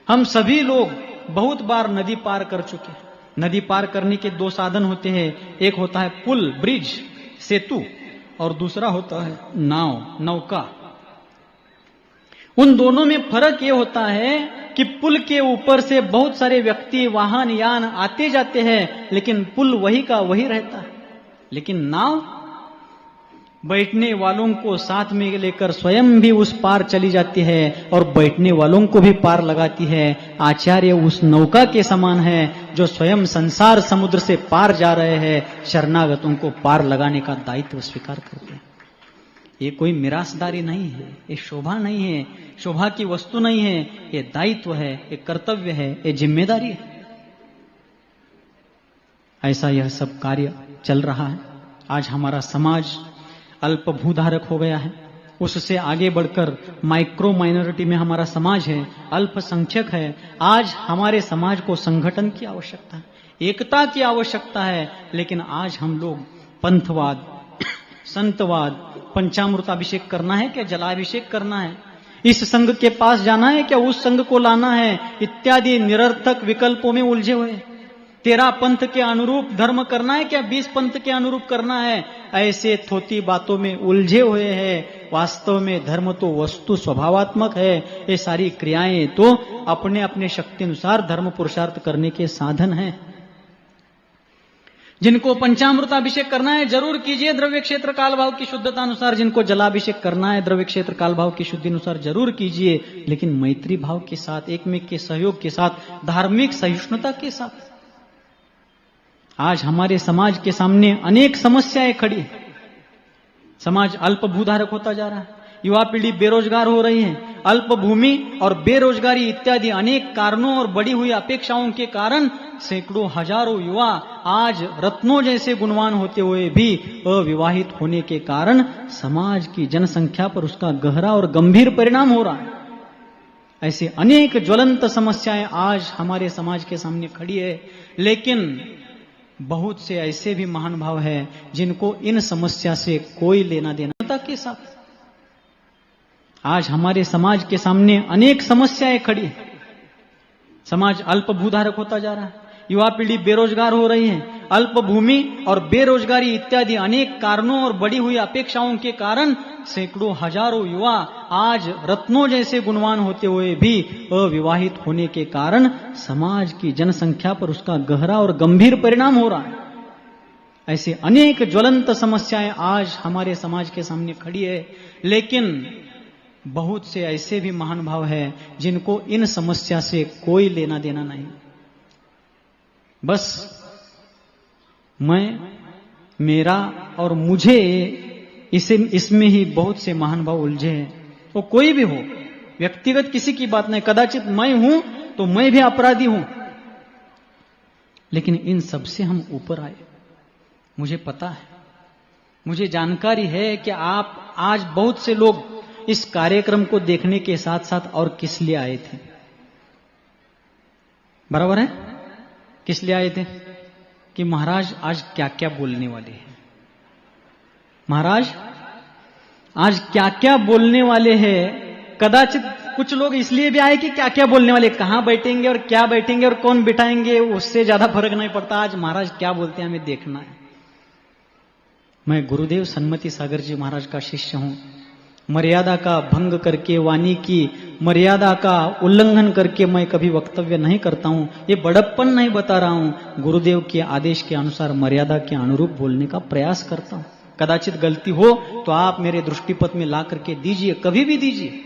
[SPEAKER 2] हम सभी लोग बहुत बार नदी पार कर चुके हैं। नदी पार करने के दो साधन होते हैं, एक होता है पुल, ब्रिज, सेतु, और दूसरा होता है नाव, नौका। उन दोनों में फर्क यह होता है कि पुल के ऊपर से बहुत सारे व्यक्ति, वाहन, यान आते जाते हैं, लेकिन पुल वही का वही रहता है। लेकिन नाव बैठने वालों को साथ में लेकर स्वयं भी उस पार चली जाती है और बैठने वालों को भी पार लगाती है। आचार्य उस नौका के समान है जो स्वयं संसार समुद्र से पार जा रहे हैं, शरणागतों को पार लगाने का दायित्व स्वीकार करते हैं। ये कोई मिरासदारी नहीं है, ये शोभा नहीं है, शोभा की वस्तु नहीं है, ये दायित्व है, ये कर्तव्य है, ये जिम्मेदारी है। ऐसा यह सब कार्य चल रहा है। आज हमारा समाज अल्प भूधारक हो गया है, उससे आगे बढ़कर माइक्रो माइनॉरिटी में हमारा समाज है, अल्पसंख्यक है। आज हमारे समाज को संगठन की आवश्यकता है, एकता की आवश्यकता है, लेकिन आज हम लोग पंथवाद, संतवाद, पंचामृताभिषेक करना है क्या, जलाभिषेक करना है, इस संघ के पास जाना है क्या, उस संघ को लाना है, इत्यादि निरर्थक विकल्पों में उलझे हुए। 13 पंथ के अनुरूप धर्म करना है क्या, 20 पंथ के अनुरूप करना है, ऐसे थोती बातों में उलझे हुए हैं। वास्तव में धर्म तो वस्तु स्वभावात्मक है। ये सारी क्रियाएं तो अपने अपने शक्ति अनुसार धर्म पुरुषार्थ करने के साधन हैं। जिनको पंचामृताभिषेक करना है जरूर कीजिए द्रव्य क्षेत्र काल भाव की शुद्धता अनुसार, जिनको जलाभिषेक करना है द्रव्य क्षेत्र काल भाव की शुद्धि अनुसार जरूर कीजिए, लेकिन मैत्री भाव के साथ, एकमेक के सहयोग के साथ, धार्मिक सहिष्णुता के साथ। आज हमारे समाज के सामने अनेक समस्याएं खड़ी हैं। समाज अल्प भूधारक होता जा रहा है, युवा पीढ़ी बेरोजगार हो रही है, अल्प भूमि और बेरोजगारी इत्यादि अनेक कारणों और बढ़ी हुई अपेक्षाओं के कारण सैकड़ों हजारों युवा आज रत्नों जैसे गुणवान होते हुए भी अविवाहित होने के कारण समाज की जनसंख्या पर उसका गहरा और गंभीर परिणाम हो रहा है। ऐसे अनेक ज्वलंत समस्याएं आज हमारे समाज के सामने खड़ी है, लेकिन बहुत से ऐसे भी महान भाव है जिनको इन समस्या से कोई लेना देना के साथ। आज हमारे समाज के सामने अनेक समस्याएं खड़ी हैं। समाज अल्प भूधारक होता जा रहा है, युवा पीढ़ी बेरोजगार हो रही है, अल्प भूमि और बेरोजगारी इत्यादि अनेक कारणों और बढ़ी हुई अपेक्षाओं के कारण सैकड़ों हजारों युवा आज रत्नों जैसे गुणवान होते हुए भी अविवाहित होने के कारण समाज की जनसंख्या पर उसका गहरा और गंभीर परिणाम हो रहा है। ऐसे अनेक ज्वलंत समस्याएं आज हमारे समाज के सामने खड़ी है, लेकिन बहुत से ऐसे भी महान भाव है जिनको इन समस्या से कोई लेना देना नहीं। बस मैं, मेरा और मुझे, इसमें ही बहुत से महान भाव उलझे हैं। वो कोई भी हो, व्यक्तिगत किसी की बात नहीं, कदाचित मैं हूं तो मैं भी अपराधी हूं, लेकिन इन सब से हम ऊपर आए। मुझे पता है, मुझे जानकारी है कि आप आज बहुत से लोग इस कार्यक्रम को देखने के साथ साथ और किस लिए आए थे, बराबर है? किस लिए आए थे? कि महाराज आज क्या क्या बोलने वाले हैं, महाराज आज क्या क्या बोलने वाले हैं। कदाचित कुछ लोग इसलिए भी आए कि क्या क्या बोलने वाले, कहां बैठेंगे और क्या बैठेंगे और कौन बिठाएंगे उससे ज्यादा फर्क नहीं पड़ता, आज महाराज क्या बोलते हैं हमें देखना है। मैं गुरुदेव सन्मति सागर जी महाराज का शिष्य हूं। मर्यादा का भंग करके, वाणी की मर्यादा का उल्लंघन करके मैं कभी वक्तव्य नहीं करता हूं। ये बड़प्पन नहीं बता रहा हूं, गुरुदेव के आदेश के अनुसार मर्यादा के अनुरूप बोलने का प्रयास करता हूं। कदाचित गलती हो तो आप मेरे दृष्टिपथ में ला करके दीजिए, कभी भी दीजिए,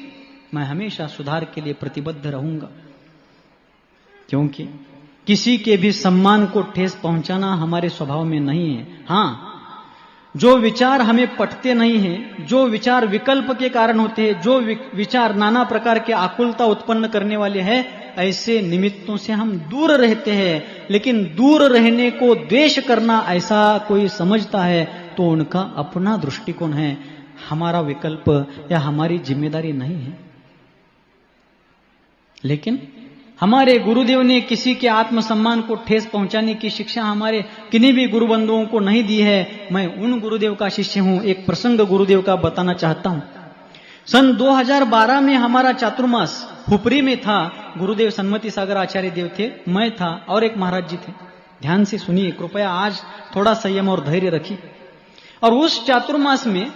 [SPEAKER 2] मैं हमेशा सुधार के लिए प्रतिबद्ध रहूंगा। क्योंकि किसी के भी सम्मान को ठेस पहुंचाना हमारे स्वभाव में नहीं है। हां, जो विचार हमें पटते नहीं हैं, जो विचार विकल्प के कारण होते हैं, जो विचार नाना प्रकार के आकुलता उत्पन्न करने वाले हैं, ऐसे निमित्तों से हम दूर रहते हैं। लेकिन दूर रहने को द्वेष करना ऐसा कोई समझता है तो उनका अपना दृष्टिकोण है, हमारा विकल्प या हमारी जिम्मेदारी नहीं है। लेकिन हमारे गुरुदेव ने किसी के आत्मसम्मान को ठेस पहुंचाने की शिक्षा हमारे किन्हीं भी गुरु बंधुओं को नहीं दी है। मैं उन गुरुदेव का शिष्य हूं। एक प्रसंग गुरुदेव का बताना चाहता हूं। सन 2012 में हमारा चातुर्मास हुपरी में था। गुरुदेव सन्मति सागर आचार्य देव थे, मैं था और एक महाराज जी थे। ध्यान से सुनिए कृपया, आज थोड़ा संयम और धैर्य रखिए। और उस चातुर्मास में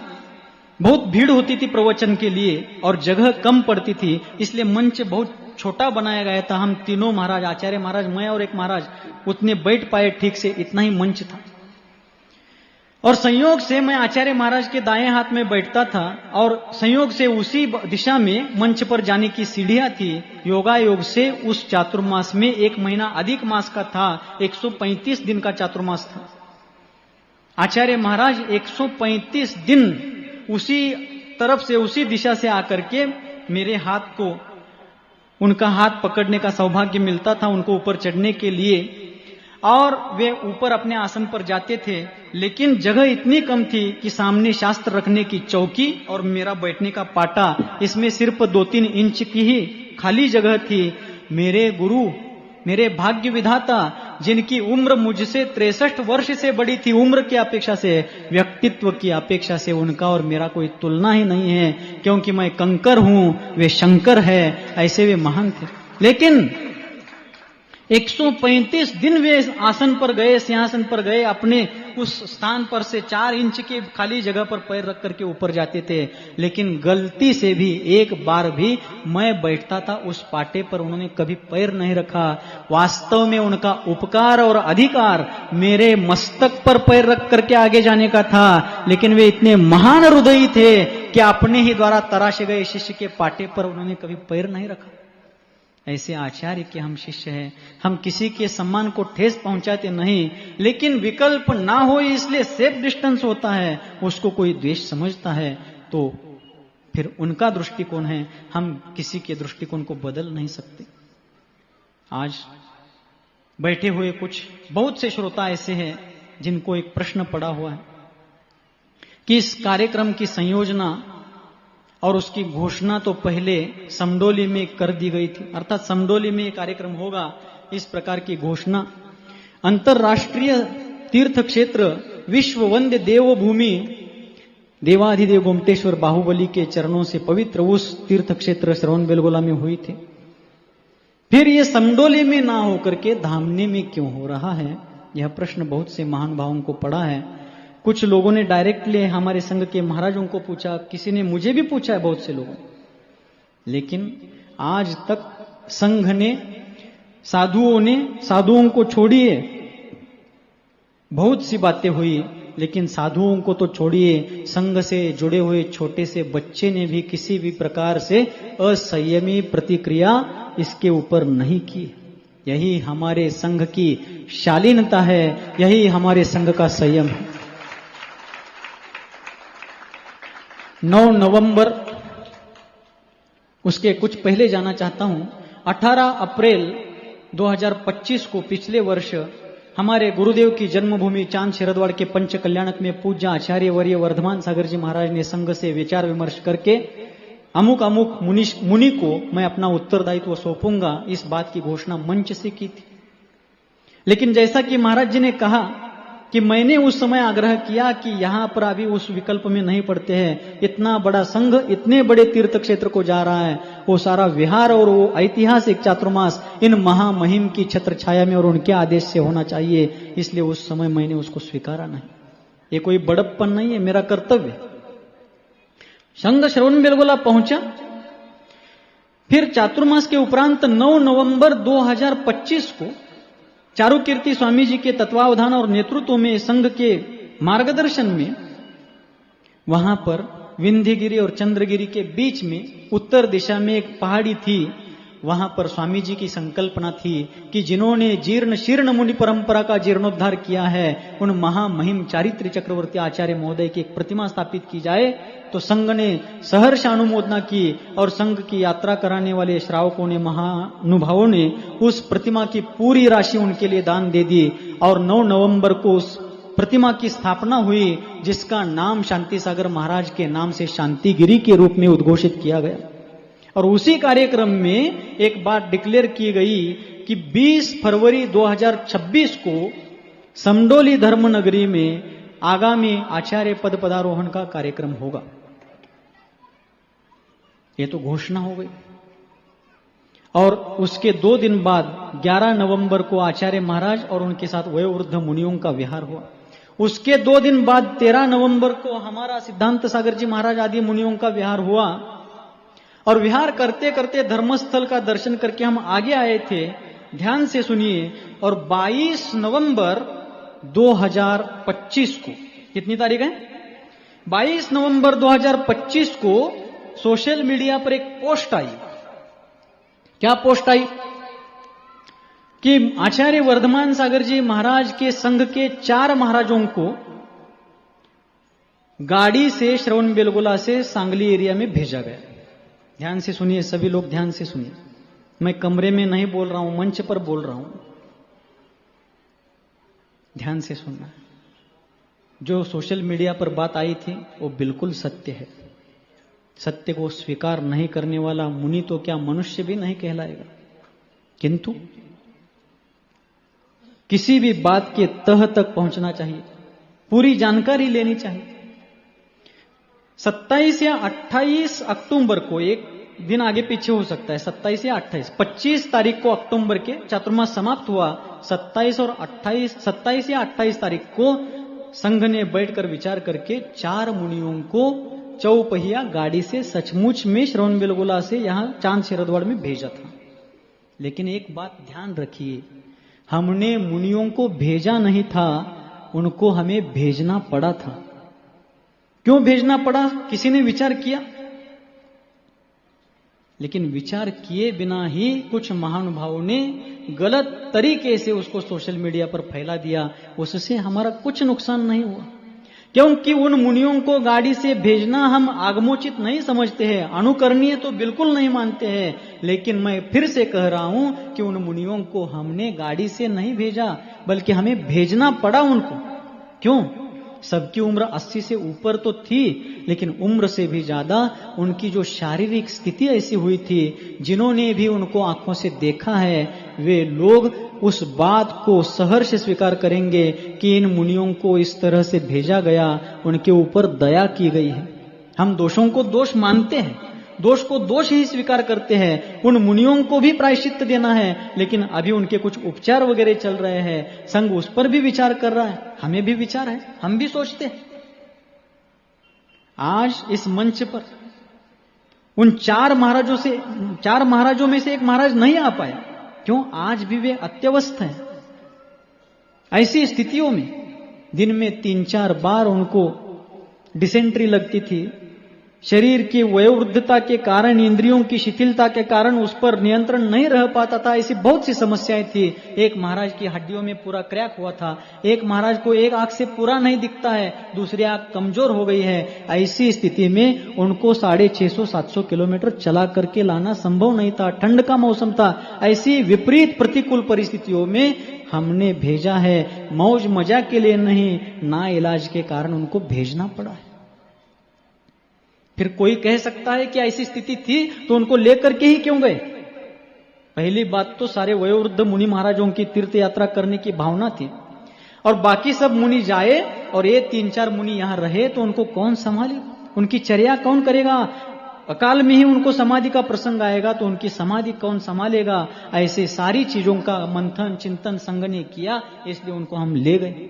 [SPEAKER 2] बहुत भीड़ होती थी प्रवचन के लिए और जगह कम पड़ती थी, इसलिए मंच बहुत छोटा बनाया गया था। हम तीनों महाराज, आचार्य महाराज, मैं और एक महाराज, उतने बैठ पाए ठीक से, इतना ही मंच था। और संयोग से मैं आचार्य महाराज के दाएं हाथ में बैठता था और संयोग से उसी दिशा में मंच पर जाने की सीढ़ियां थी। योगायोग से उस चातुर्मास में 1 महीना अधिक मास का था, 135 दिन का चातुर्मास था। आचार्य महाराज 135 दिन उसी तरफ से, उसी दिशा से आकर के मेरे हाथ को, उनका हाथ पकड़ने का सौभाग्य मिलता था उनको ऊपर चढ़ने के लिए। और वे ऊपर अपने आसन पर जाते थे, लेकिन जगह इतनी कम थी कि सामने शास्त्र रखने की चौकी और मेरा बैठने का पाटा, इसमें सिर्फ 2-3 इंच की ही खाली जगह थी। मेरे गुरु, मेरे भाग्य विधाता, जिनकी उम्र मुझसे 63 वर्ष से बड़ी थी, उम्र की अपेक्षा से, व्यक्तित्व की अपेक्षा से उनका और मेरा कोई तुलना ही नहीं है, क्योंकि मैं कंकर हूं, वे शंकर है, ऐसे वे महान थे। लेकिन 135 दिन वे आसन पर गए, सिंहासन पर गए, अपने उस स्थान पर से 4 इंच की खाली जगह पर पैर रख करके ऊपर जाते थे, लेकिन गलती से भी एक बार भी मैं बैठता था उस पाटे पर, उन्होंने कभी पैर नहीं रखा। वास्तव में उनका उपकार और अधिकार मेरे मस्तक पर पैर रख करके आगे जाने का था, लेकिन वे इतने महान हृदयी थे कि अपने ही द्वारा तराशे गए शिष्य के पाटे पर उन्होंने कभी पैर नहीं रखा। ऐसे आचार्य के हम शिष्य हैं। हम किसी के सम्मान को ठेस पहुंचाते नहीं, लेकिन विकल्प ना हो इसलिए सेफ डिस्टेंस होता है, उसको कोई द्वेष समझता है तो फिर उनका दृष्टिकोण है, हम किसी के दृष्टिकोण को बदल नहीं सकते। आज बैठे हुए बहुत से श्रोता ऐसे हैं जिनको एक प्रश्न पड़ा हुआ है कि इस कार्यक्रम की संयोजना और उसकी घोषणा तो पहले समडोली में कर दी गई थी, अर्थात समडोली में कार्यक्रम होगा, इस प्रकार की घोषणा। अंतरराष्ट्रीय तीर्थ क्षेत्र विश्व वंद्य देवभूमि देवाधिदेव गोमटेश्वर बाहुबली के चरणों से पवित्र उस तीर्थ क्षेत्र श्रवणबेलगोला में हुई थी। फिर ये समडोली में ना होकर के धामनी में क्यों हो रहा है, यह प्रश्न बहुत से महानुभावों को पड़ा है। कुछ लोगों ने डायरेक्टली हमारे संघ के महाराजों को पूछा, किसी ने मुझे भी पूछा है, बहुत से लोगों, लेकिन आज तक संघ ने, साधुओं को छोड़िए, बहुत सी बातें हुई, लेकिन साधुओं को तो छोड़िए, संघ से जुड़े हुए छोटे से बच्चे ने भी किसी भी प्रकार से असंयमी प्रतिक्रिया इसके ऊपर नहीं की। यही हमारे संघ की शालीनता है, यही हमारे संघ का संयम है। 9 नवंबर, उसके कुछ पहले जाना चाहता हूं, 18 अप्रैल 2025 को, पिछले वर्ष, हमारे गुरुदेव की जन्मभूमि चांद शरदवाड़ के पंच कल्याणक में पूज्य आचार्य वर्य वर्धमान सागर जी महाराज ने संघ से विचार विमर्श करके अमुक मुनि को मैं अपना उत्तरदायित्व सौंपूंगा, इस बात की घोषणा मंच से की थी। लेकिन जैसा कि महाराज जी ने कहा कि मैंने उस समय आग्रह किया कि यहां पर अभी उस विकल्प में नहीं पड़ते हैं, इतना बड़ा संघ इतने बड़े तीर्थ क्षेत्र को जा रहा है, वो सारा विहार और वो ऐतिहासिक चातुर्मास इन महामहिम की छत्र छाया में और उनके आदेश से होना चाहिए, इसलिए उस समय मैंने उसको स्वीकारा नहीं। ये कोई बड़प्पन नहीं है, मेरा कर्तव्य। संघ श्रवणबेलगोला पहुंचा। फिर चातुर्मास के उपरांत 9 नवंबर 2025 को चारुकीर्ति स्वामी जी के तत्वावधान और नेतृत्व में, संघ के मार्गदर्शन में, वहां पर विंध्यगिरी और चंद्रगिरी के बीच में उत्तर दिशा में एक पहाड़ी थी। वहां पर स्वामी जी की संकल्पना थी कि जिन्होंने जीर्ण शीर्ण मुनि परंपरा का जीर्णोद्धार किया है, उन महामहिम चारित्र चक्रवर्ती आचार्य महोदय की एक प्रतिमा स्थापित की जाए। तो संघ ने सहर्ष अनुमोदना की और संघ की यात्रा कराने वाले श्रावकों ने, महानुभावों ने उस प्रतिमा की पूरी राशि उनके लिए दान दे दी और 9 नवंबर को उस प्रतिमा की स्थापना हुई, जिसका नाम शांति सागर महाराज के नाम से शांतिगिरी के रूप में उद्घोषित किया गया। और उसी कार्यक्रम में एक बात डिक्लेयर की गई कि 20 फरवरी 2026 को समडोली धर्मनगरी में आगामी आचार्य पद पदारोहण का कार्यक्रम होगा। ये तो घोषणा हो गई। और उसके 2 दिन बाद 11 नवंबर को आचार्य महाराज और उनके साथ वयोवृद्ध मुनियों का विहार हुआ। उसके 2 दिन बाद 13 नवंबर को हमारा सिद्धांत सागर जी महाराज आदि मुनियों का विहार हुआ। और विहार करते करते धर्मस्थल का दर्शन करके हम आगे आए थे। ध्यान से सुनिए। और 22 नवंबर 2025 को, कितनी तारीख है? 22 नवंबर 2025 को सोशल मीडिया पर एक पोस्ट आई। क्या पोस्ट आई? कि आचार्य वर्धमान सागर जी महाराज के संघ के 4 महाराजों को गाड़ी से श्रवणबेलगोला से सांगली एरिया में भेजा गया। ध्यान से सुनिए, सभी लोग ध्यान से सुनिए। मैं कमरे में नहीं बोल रहा हूं, मंच पर बोल रहा हूं। ध्यान से सुनना, जो सोशल मीडिया पर बात आई थी वो बिल्कुल सत्य है। सत्य को स्वीकार नहीं करने वाला मुनि तो क्या मनुष्य भी नहीं कहलाएगा। किंतु किसी भी बात के तह तक पहुंचना चाहिए, पूरी जानकारी लेनी चाहिए। 27 या 28 अक्टूबर को, एक दिन आगे पीछे हो सकता है, 27 या 28, 25 तारीख को अक्टूबर के चातुर्मास समाप्त हुआ। 27 या 28 तारीख को संघ ने बैठकर विचार करके 4 मुनियों को चौपहिया गाड़ी से सचमुच में श्रवणबेलगोला से यहां चांद शिरदवाड़ में भेजा था। लेकिन एक बात ध्यान रखिए, हमने मुनियों को भेजा नहीं था, उनको हमें भेजना पड़ा था। क्यों भेजना पड़ा, किसी ने विचार किया? लेकिन विचार किए बिना ही कुछ महानुभावों ने गलत तरीके से उसको सोशल मीडिया पर फैला दिया। उससे हमारा कुछ नुकसान नहीं हुआ, क्योंकि उन मुनियों को गाड़ी से भेजना हम आगमोचित नहीं समझते हैं, अनुकरणीय तो बिल्कुल नहीं मानते हैं। लेकिन मैं फिर से कह रहा हूं कि उन मुनियों को हमने गाड़ी से नहीं भेजा, बल्कि हमें भेजना पड़ा उनको। क्यों? सबकी उम्र 80 से ऊपर तो थी, लेकिन उम्र से भी ज्यादा उनकी जो शारीरिक स्थिति ऐसी हुई थी, जिन्होंने भी उनको आंखों से देखा है, वे लोग उस बात को सहर्ष स्वीकार करेंगे कि इन मुनियों को इस तरह से भेजा गया, उनके ऊपर दया की गई है। हम दोषों को दोष मानते हैं, दोष को दोष ही स्वीकार करते हैं। उन मुनियों को भी प्रायश्चित्त देना है, लेकिन अभी उनके कुछ उपचार वगैरह चल रहे हैं, संघ उस पर भी विचार कर रहा है, हमें भी विचार है, हम भी सोचते हैं। आज इस मंच पर उन 4 महाराजों में से एक महाराज नहीं आ पाया। क्यों? आज भी वे अत्यवस्थ हैं। ऐसी स्थितियों में दिन में 3-4 बार उनको डिसेंट्री लगती थी। शरीर की वयोवृद्धता के कारण, इंद्रियों की शिथिलता के कारण उस पर नियंत्रण नहीं रह पाता था। ऐसी बहुत सी समस्याएं थी। एक महाराज की हड्डियों में पूरा क्रैक हुआ था, एक महाराज को एक आंख से पूरा नहीं दिखता है, दूसरी आंख कमजोर हो गई है। ऐसी स्थिति में उनको 650-700 किलोमीटर चला करके लाना संभव नहीं था। ठंड का मौसम था। ऐसी विपरीत प्रतिकूल परिस्थितियों में हमने भेजा है, मौज मजा के लिए नहीं, ना इलाज के कारण उनको भेजना पड़ा है। फिर कोई कह सकता है कि ऐसी स्थिति थी तो उनको लेकर के ही क्यों गए? पहली बात तो सारे वयोवृद्ध मुनि महाराजों की तीर्थ यात्रा करने की भावना थी, और बाकी सब मुनि जाए और ये 3-4 मुनि यहां रहे तो उनको कौन संभाले? उनकी चर्या कौन करेगा? अकाल में ही उनको समाधि का प्रसंग आएगा तो उनकी समाधि कौन संभालेगा? ऐसे सारी चीजों का मंथन चिंतन संघ ने किया, इसलिए उनको हम ले गए।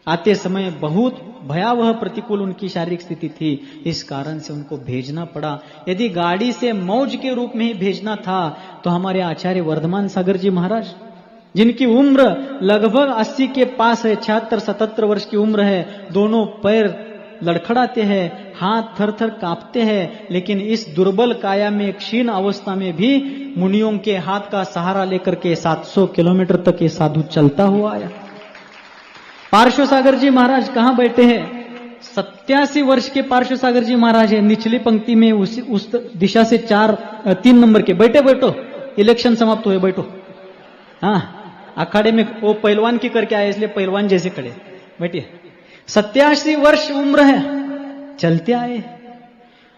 [SPEAKER 2] आते समय बहुत भयावह प्रतिकूल उनकी शारीरिक स्थिति थी, इस कारण से उनको भेजना पड़ा। यदि गाड़ी से मौज के रूप में ही भेजना था तो हमारे आचार्य वर्धमान सागर जी महाराज, जिनकी उम्र लगभग 80 के पास है, 76-77 वर्ष की उम्र है, दोनों पैर लड़खड़ाते हैं, हाथ थर थर कांपते हैं, लेकिन इस दुर्बल काया में, क्षीण अवस्था में भी मुनियों के हाथ का सहारा लेकर के 700 किलोमीटर तक ये साधु चलता हुआ आया। पार्श्व सागर जी महाराज कहां बैठे हैं? 87 वर्ष के पार्श्व सागर जी महाराज है, निचली पंक्ति में उस दिशा से 3 नंबर के। बैठो, इलेक्शन समाप्त हुए, बैठो। हाँ, अखाड़े में वो पहलवान की करके आए, इसलिए पहलवान जैसे खड़े, बैठिए। 87 वर्ष उम्र है, चलते आए।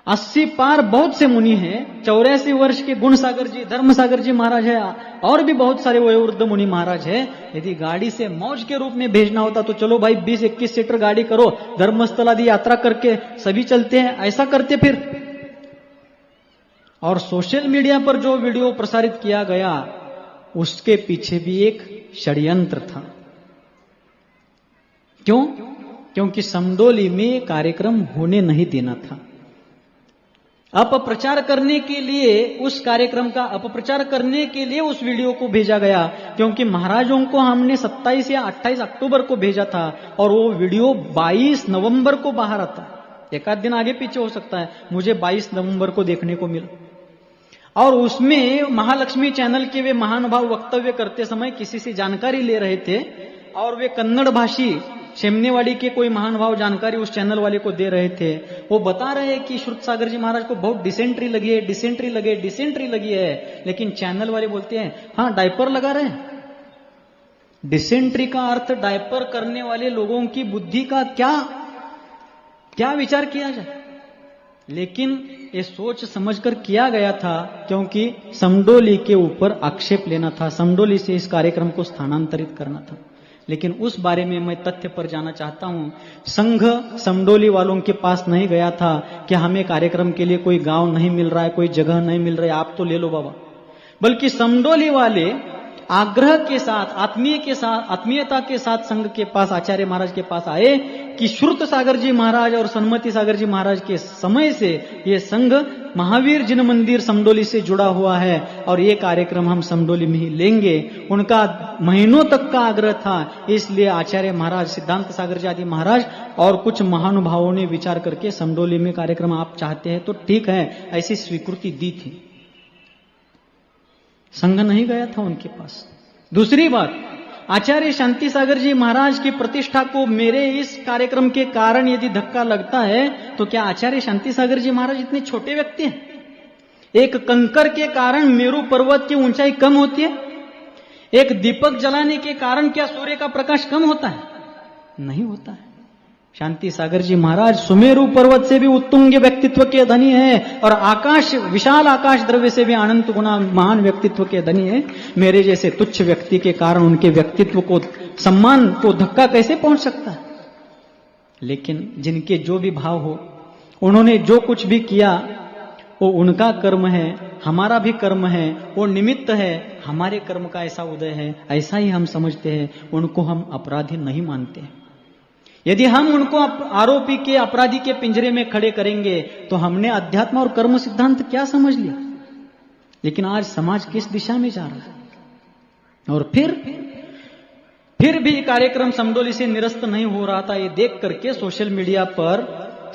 [SPEAKER 2] 80 पार बहुत से मुनि हैं। 84 वर्ष के गुण सागर जी, धर्म सागर जी महाराज है, और भी बहुत सारे वयोवृद्ध मुनि महाराज है। यदि गाड़ी से मौज के रूप में भेजना होता तो चलो भाई 20-21 सीटर गाड़ी करो, धर्मस्थल आदि यात्रा करके सभी चलते हैं, ऐसा करते फिर। और सोशल मीडिया पर जो वीडियो प्रसारित किया गया, उसके पीछे भी एक षड्यंत्र था। क्यों? क्योंकि समदोली में कार्यक्रम होने नहीं देना था। अपप्रचार करने के लिए, उस कार्यक्रम का अपप्रचार करने के लिए उस वीडियो को भेजा गया, क्योंकि महाराजों को हमने 27 या 28 अक्टूबर को भेजा था और वो वीडियो 22 नवंबर को बाहर आता। एक आध दिन आगे पीछे हो सकता है, मुझे 22 नवंबर को देखने को मिला। और उसमें महालक्ष्मी चैनल के वे महानुभाव वक्तव्य करते समय किसी से जानकारी ले रहे थे, और वे कन्नड़ भाषी शेमनेवाड़ी के कोई महानुभाव जानकारी उस चैनल वाले को दे रहे थे। वो बता रहे हैं कि श्रुत सागर जी महाराज को बहुत डिसेंट्री लगी है, लेकिन चैनल वाले बोलते हैं हाँ डायपर लगा रहे हैं। डिसेंट्री का अर्थ डायपर करने वाले लोगों की बुद्धि का क्या विचार किया जाए। लेकिन ये सोच समझकर किया गया था, क्योंकि समडोली के ऊपर आक्षेप लेना था, समडोली से इस कार्यक्रम को स्थानांतरित करना था। लेकिन उस बारे में मैं तथ्य पर जाना चाहता हूं। संघ समडोली वालों के पास नहीं गया था कि हमें कार्यक्रम के लिए कोई गांव नहीं मिल रहा है, कोई जगह नहीं मिल रही, आप तो ले लो बाबा। बल्कि समडोली वाले आग्रह के साथ, आत्मीयता के साथ संघ के पास, आचार्य महाराज के पास आए कि श्रुत सागर जी महाराज और सन्मति सागर जी महाराज के समय से ये संघ महावीर जिन मंदिर समडोली से जुड़ा हुआ है और ये कार्यक्रम हम समडोली में ही लेंगे। उनका महीनों तक का आग्रह था, इसलिए आचार्य महाराज, सिद्धांत सागर जी आदि महाराज और कुछ महानुभावों ने विचार करके समडोली में कार्यक्रम आप चाहते हैं तो ठीक है, ऐसी स्वीकृति दी थी। संघ नहीं गया था उनके पास। दूसरी बात, आचार्य शांति सागर जी महाराज की प्रतिष्ठा को मेरे इस कार्यक्रम के कारण यदि धक्का लगता है तो क्या आचार्य शांति सागर जी महाराज इतने छोटे व्यक्ति हैं? एक कंकर के कारण मेरू पर्वत की ऊंचाई कम होती है? एक दीपक जलाने के कारण क्या सूर्य का प्रकाश कम होता है? नहीं होता है। शांति सागर जी महाराज सुमेरु पर्वत से भी उत्तुंग व्यक्तित्व के धनी है और आकाश, विशाल आकाश द्रव्य से भी अनंत गुना महान व्यक्तित्व के धनी है। मेरे जैसे तुच्छ व्यक्ति के कारण उनके व्यक्तित्व को, सम्मान को धक्का कैसे पहुंच सकता है? लेकिन जिनके जो भी भाव हो, उन्होंने जो कुछ भी किया वो उनका कर्म है, हमारा भी कर्म है, वो निमित्त है, हमारे कर्म का ऐसा उदय है, ऐसा ही हम समझते हैं। उनको हम अपराधी नहीं मानते हैं। यदि हम उनको आरोपी के, अपराधी के पिंजरे में खड़े करेंगे तो हमने अध्यात्म और कर्म सिद्धांत क्या समझ लिया? लेकिन आज समाज किस दिशा में जा रहा है? और फिर भी कार्यक्रम समडोली से निरस्त नहीं हो रहा था। ये देख करके सोशल मीडिया पर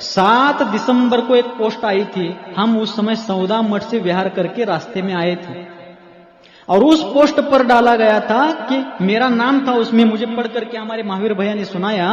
[SPEAKER 2] 7 दिसंबर को एक पोस्ट आई थी। हम उस समय सौदा मठ से विहार करके रास्ते में आए थे और उस पोस्ट पर डाला गया था कि मेरा नाम था उसमें। मुझे पढ़ करके हमारे महावीर भैया ने सुनाया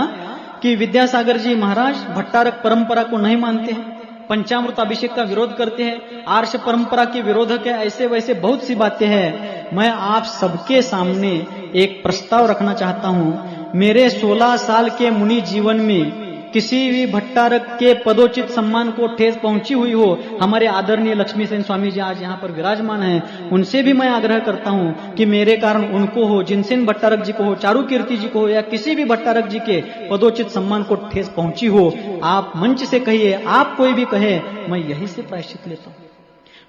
[SPEAKER 2] कि विद्यासागर जी महाराज भट्टारक परंपरा को नहीं मानते हैं, पंचामृत अभिषेक का विरोध करते हैं, आर्ष परंपरा के विरोधक है, ऐसे वैसे बहुत सी बातें हैं। मैं आप सबके सामने एक प्रस्ताव रखना चाहता हूं। मेरे 16 साल के मुनि जीवन में किसी भी भट्टारक के पदोचित सम्मान को ठेस पहुंची हुई हो, हमारे आदरणीय लक्ष्मी सेन स्वामी जी आज यहाँ पर विराजमान हैं, उनसे भी मैं आग्रह करता हूं कि मेरे कारण उनको हो, जिनसेन भट्टारक जी को हो, चारू कीर्ति जी को हो, या किसी भी भट्टारक जी के पदोचित सम्मान को ठेस पहुंची हो, आप मंच से कहिए, आप कोई भी कहे, मैं यही से प्रायश्चित लेता हूं।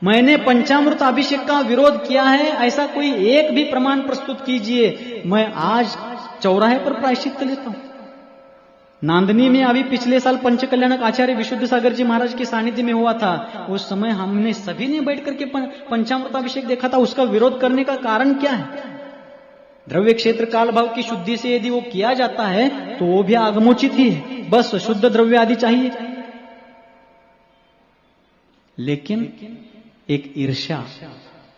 [SPEAKER 2] मैंने पंचामृत अभिषेक का विरोध किया है, ऐसा कोई एक भी प्रमाण प्रस्तुत कीजिए, मैं आज चौराहे पर प्रायश्चित लेता हूं। नांदनी में अभी पिछले साल पंचकल्याणक आचार्य विशुद्ध सागर जी महाराज के सानिध्य में हुआ था। उस समय हमने सभी ने बैठ करके पंचामृताभिषेक देखा था। उसका विरोध करने का कारण क्या है? द्रव्य क्षेत्र काल भाव की शुद्धि से यदि वो किया जाता है तो वो भी आगमोचित ही है, बस शुद्ध द्रव्य आदि चाहिए। लेकिन एक ईर्ष्या,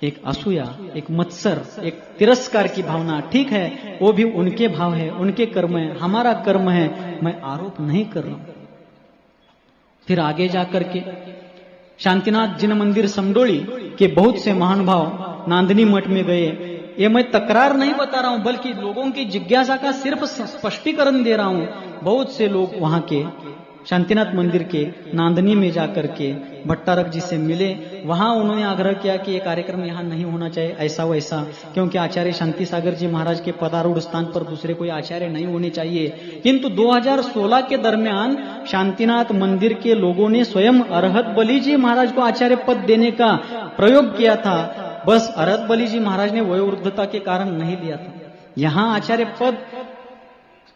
[SPEAKER 2] एक असूया, एक मत्सर, एक तिरस्कार की भावना, ठीक है, वो भी उनके भाव है, उनके कर्म है, हमारा कर्म है, मैं आरोप नहीं कर रहा हूं। फिर आगे जाकर के शांतिनाथ जिन मंदिर समडोली के बहुत से महानुभाव नांदनी मठ में गए। ये मैं तकरार नहीं बता रहा हूं, बल्कि लोगों की जिज्ञासा का सिर्फ स्पष्टीकरण दे रहा हूं। बहुत से लोग वहां के शांतिनाथ मंदिर के नांदनी में जाकर के भट्टारक जी से मिले। वहां उन्होंने आग्रह किया कि ये कार्यक्रम यहां नहीं होना चाहिए, ऐसा वैसा, क्योंकि आचार्य शांति सागर जी महाराज के पदारूढ़ स्थान पर दूसरे कोई आचार्य नहीं होने चाहिए। किंतु 2016 के दरमियान शांतिनाथ मंदिर के लोगों ने स्वयं अरहत बली जी महाराज को आचार्य पद देने का प्रयोग किया था। बस अरहत बली जी महाराज ने वयोवृद्धता के कारण नहीं लिया था। यहां आचार्य पद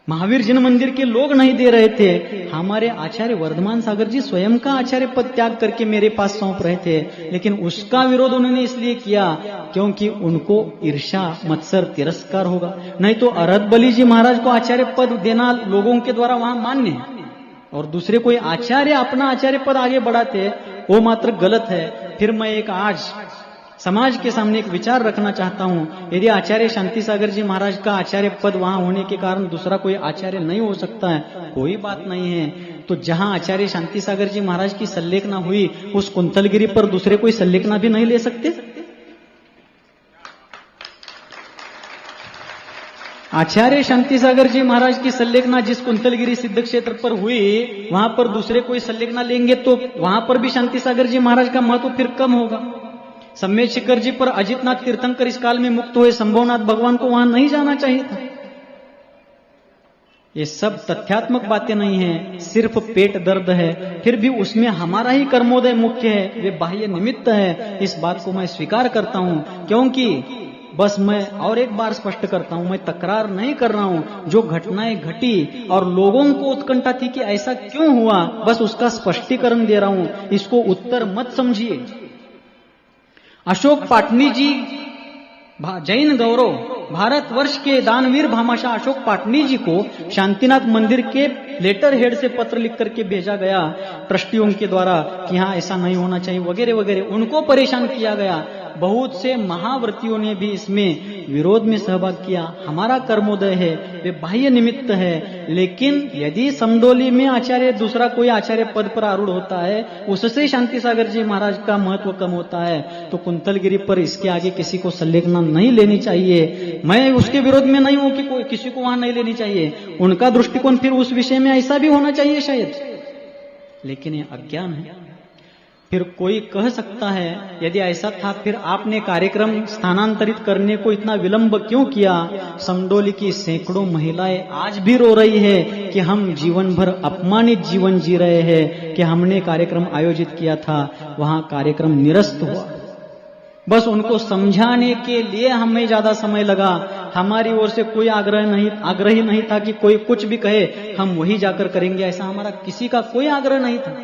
[SPEAKER 2] महावीर जिन मंदिर के लोग नहीं दे रहे थे, हमारे आचार्य वर्धमान सागर जी स्वयं का आचार्य पद त्याग करके मेरे पास सौंप रहे थे। लेकिन उसका विरोध उन्होंने इसलिए किया क्योंकि उनको ईर्ष्या, मत्सर, तिरस्कार होगा। नहीं तो अरहत बली जी महाराज को आचार्य पद देना लोगों के द्वारा वहां मान्य है, और दूसरे कोई आचार्य अपना आचार्य पद आगे बढ़ाते, वो मात्र गलत है। फिर मैं एक आज समाज के सामने एक विचार रखना चाहता हूं। यदि आचार्य शांति सागर जी महाराज का आचार्य पद वहां होने के कारण दूसरा कोई आचार्य नहीं हो सकता है, कोई बात नहीं है। तो जहां आचार्य शांति सागर जी महाराज की संलेखना हुई, उस कुंतलगिरी पर दूसरे कोई संलेखना भी नहीं ले सकते? आचार्य शांति सागर जी महाराज की संलेखना जिस कुंतलगिरी सिद्ध क्षेत्र पर हुई, वहां पर दूसरे कोई संलेखना लेंगे तो वहां पर भी शांति सागर जी महाराज का महत्व फिर कम होगा। सम्मेद शिखर जी पर अजितनाथ तीर्थंकर इस काल में मुक्त हुए, संभवनाथ भगवान को वहां नहीं जाना चाहिए था। ये सब तथ्यात्मक बातें नहीं है, सिर्फ पेट दर्द है, फिर भी उसमें हमारा ही कर्मोदय मुख्य है, वे बाह्य निमित्त है। इस बात को मैं स्वीकार करता हूं, क्योंकि बस मैं और एक बार स्पष्ट करता हूं, मैं तकरार नहीं कर रहा हूं। जो घटनाएं घटी और लोगों को उत्कंठा थी कि ऐसा क्यों हुआ, बस उसका स्पष्टीकरण दे रहा हूं, इसको उत्तर मत समझिए। अशोक पाटनी जी, जैन गौरव, भारतवर्ष के दानवीर भामाशाह अशोक पाटनी जी को शांतिनाथ मंदिर के लेटर हेड से पत्र लिख करके भेजा गया ट्रस्टियों के द्वारा कि हाँ ऐसा नहीं होना चाहिए वगैरह वगैरह, उनको परेशान किया गया। बहुत से महाव्रतियों ने भी इसमें विरोध में सहभाग किया। हमारा कर्मोदय है, वे बाह्य निमित्त है, लेकिन यदि समदोली में आचार्य दूसरा कोई आचार्य पद पर आरूढ़ होता है, उससे शांति सागर जी महाराज का महत्व कम होता है, तो कुंतलगिरी पर इसके आगे किसी को संलेखना नहीं लेनी चाहिए। मैं उसके विरोध में नहीं हूं कि कोई किसी को वहां नहीं लेनी चाहिए, उनका दृष्टिकोण फिर उस विषय में ऐसा भी होना चाहिए शायद, लेकिन ये अज्ञान है। फिर कोई कह सकता है यदि ऐसा था फिर आपने कार्यक्रम स्थानांतरित करने को इतना विलंब क्यों किया। समडोली की सैकड़ों महिलाएं आज भी रो रही है कि हम जीवन भर अपमानित जीवन जी रहे हैं कि हमने कार्यक्रम आयोजित किया था, वहां कार्यक्रम निरस्त हुआ। बस उनको समझाने के लिए हमें ज्यादा समय लगा। हमारी ओर से कोई आग्रही नहीं था कि कोई कुछ भी कहे हम वही जाकर करेंगे, ऐसा हमारा किसी का कोई आग्रह नहीं था।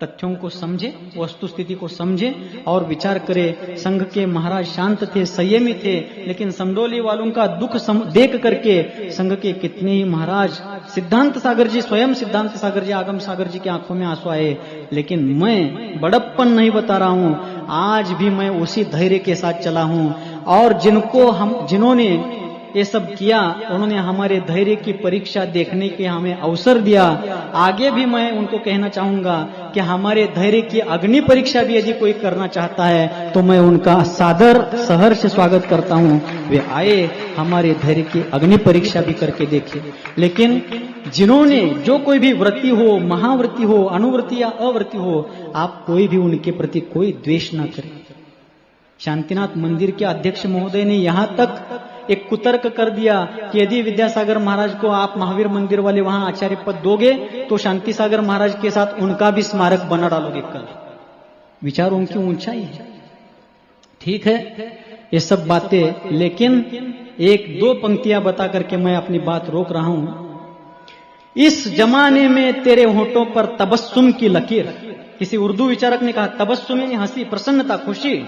[SPEAKER 2] तथ्यों को समझे, वस्तु स्थिति को समझे और विचार करे। संघ के महाराज शांत थे, संयमी थे, लेकिन समडोली वालों का दुख देख करके संघ के कितने ही महाराज, सिद्धांत सागर जी, स्वयं सिद्धांत सागर जी, आगम सागर जी की आंखों में आंसू आए। लेकिन मैं बड़प्पन नहीं बता रहा हूं, आज भी मैं उसी धैर्य के साथ चला हूं। और जिन्होंने ये सब किया, उन्होंने हमारे धैर्य की परीक्षा देखने के हमें अवसर दिया। आगे भी मैं उनको कहना चाहूंगा कि हमारे धैर्य की अग्नि परीक्षा भी यदि कोई करना चाहता है तो मैं उनका सादर सहर्ष स्वागत करता हूं। वे आए, हमारे धैर्य की अग्नि परीक्षा भी करके देखे। लेकिन जिन्होंने, जो कोई भी व्रती हो, महाव्रती हो, अनुव्रती या अव्रती हो, आप कोई भी उनके प्रति कोई द्वेष न करें। शांतिनाथ मंदिर के अध्यक्ष महोदय ने यहां तक एक कुतर्क कर दिया कि यदि विद्यासागर महाराज को आप महावीर मंदिर वाले वहां आचार्य पद दोगे तो शांति सागर महाराज के साथ उनका भी स्मारक बना डालोगे कल। विचारों की ऊंचाई है, ठीक है ये सब बातें, लेकिन एक दो पंक्तियां बता करके मैं अपनी बात रोक रहा हूं। इस जमाने में तेरे होठों पर तबस्सुम की लकीर, किसी उर्दू विचारक ने कहा तबस्सुम यानी हंसी, प्रसन्नता, खुशी।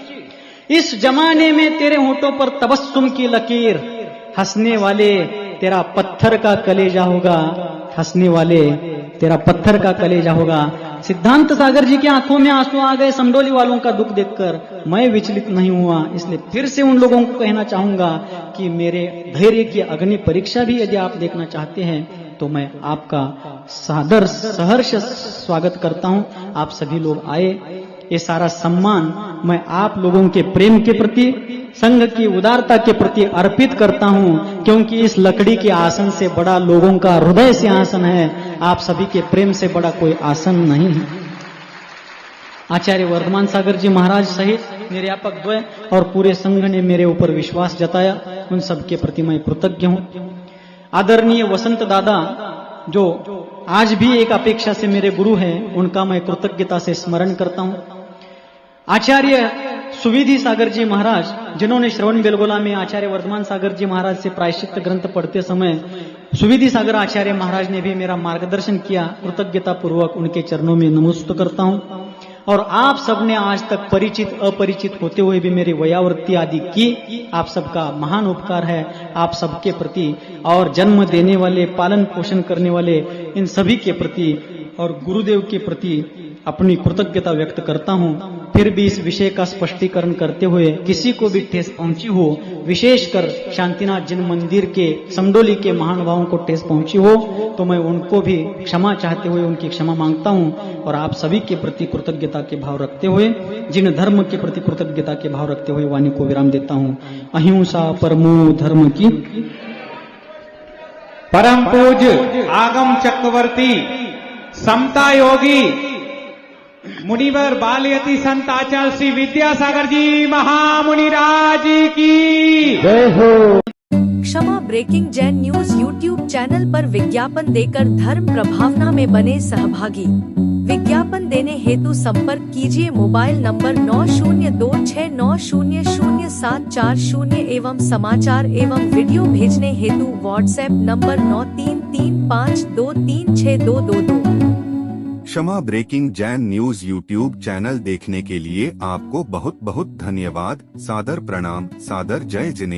[SPEAKER 2] इस जमाने में तेरे होठों पर तबस्सुम की लकीर, हंसने वाले तेरा पत्थर का कलेजा होगा, हंसने वाले तेरा पत्थर का कलेजा होगा। सिद्धांत सागर जी की आंखों में आंसू आ गए समडोली वालों का दुख देखकर। मैं विचलित नहीं हुआ, इसलिए फिर से उन लोगों को कहना चाहूंगा कि मेरे धैर्य की अग्नि परीक्षा भी यदि आप देखना चाहते हैं तो मैं आपका सादर सहर्ष स्वागत करता हूं। आप सभी लोग आए, ये सारा सम्मान मैं आप लोगों के प्रेम के प्रति, संघ की उदारता के प्रति अर्पित करता हूं, क्योंकि इस लकड़ी के आसन से बड़ा लोगों का हृदय से आसन है। आप सभी के प्रेम से बड़ा कोई आसन नहीं है। आचार्य वर्धमान सागर जी महाराज सहित निर्यापक द्वय और पूरे संघ ने मेरे ऊपर विश्वास जताया, उन सबके प्रति मैं कृतज्ञ हूं। आदरणीय वसंत दादा जो आज भी एक अपेक्षा से मेरे गुरु हैं, उनका मैं कृतज्ञता से स्मरण करता हूं। आचार्य सुविधि सागर जी महाराज, जिन्होंने श्रवण बेलगोला में आचार्य वर्धमान सागर जी महाराज से प्रायश्चित ग्रंथ पढ़ते समय सुविधि सागर आचार्य महाराज ने भी मेरा मार्गदर्शन किया, कृतज्ञता पूर्वक उनके चरणों में नमस्कार करता हूं। और आप सबने आज तक परिचित अपरिचित होते हुए भी मेरी वयावृत्ति आदि की, आप सबका महान उपकार है आप सबके प्रति, और जन्म देने वाले, पालन पोषण करने वाले इन सभी के प्रति और गुरुदेव के प्रति अपनी कृतज्ञता व्यक्त करता हूं। फिर भी इस विषय का स्पष्टीकरण करते हुए किसी को भी ठेस पहुंची हो, विशेषकर शांतिनाथ जिन मंदिर के, समडोली के महानुभावों को ठेस पहुंची हो, तो मैं उनको भी क्षमा चाहते हुए उनकी क्षमा मांगता हूं। और आप सभी के प्रति कृतज्ञता के भाव रखते हुए, जिन धर्म के प्रति कृतज्ञता के भाव रखते हुए वाणी को विराम देता हूं। अहिंसा परमो धर्म की
[SPEAKER 3] परम पूज्य आगम चक्रवर्ती समता योगी मुनिवर बालयति संत आचार्य श्री विद्यासागर जी महामुनिराज की जय हो।
[SPEAKER 4] Kshama breaking Jain news YouTube channel पर विज्ञापन देकर धर्म प्रभावना में बने सहभागी। विज्ञापन देने हेतु संपर्क कीजिए मोबाइल नंबर 9026900740 एवं समाचार एवं वीडियो भेजने हेतु WhatsApp number 9335236222।
[SPEAKER 1] Kshama breaking Jain news YouTube channel देखने के लिए आपको बहुत बहुत धन्यवाद। सादर प्रणाम, सादर जय जिनेंद्र।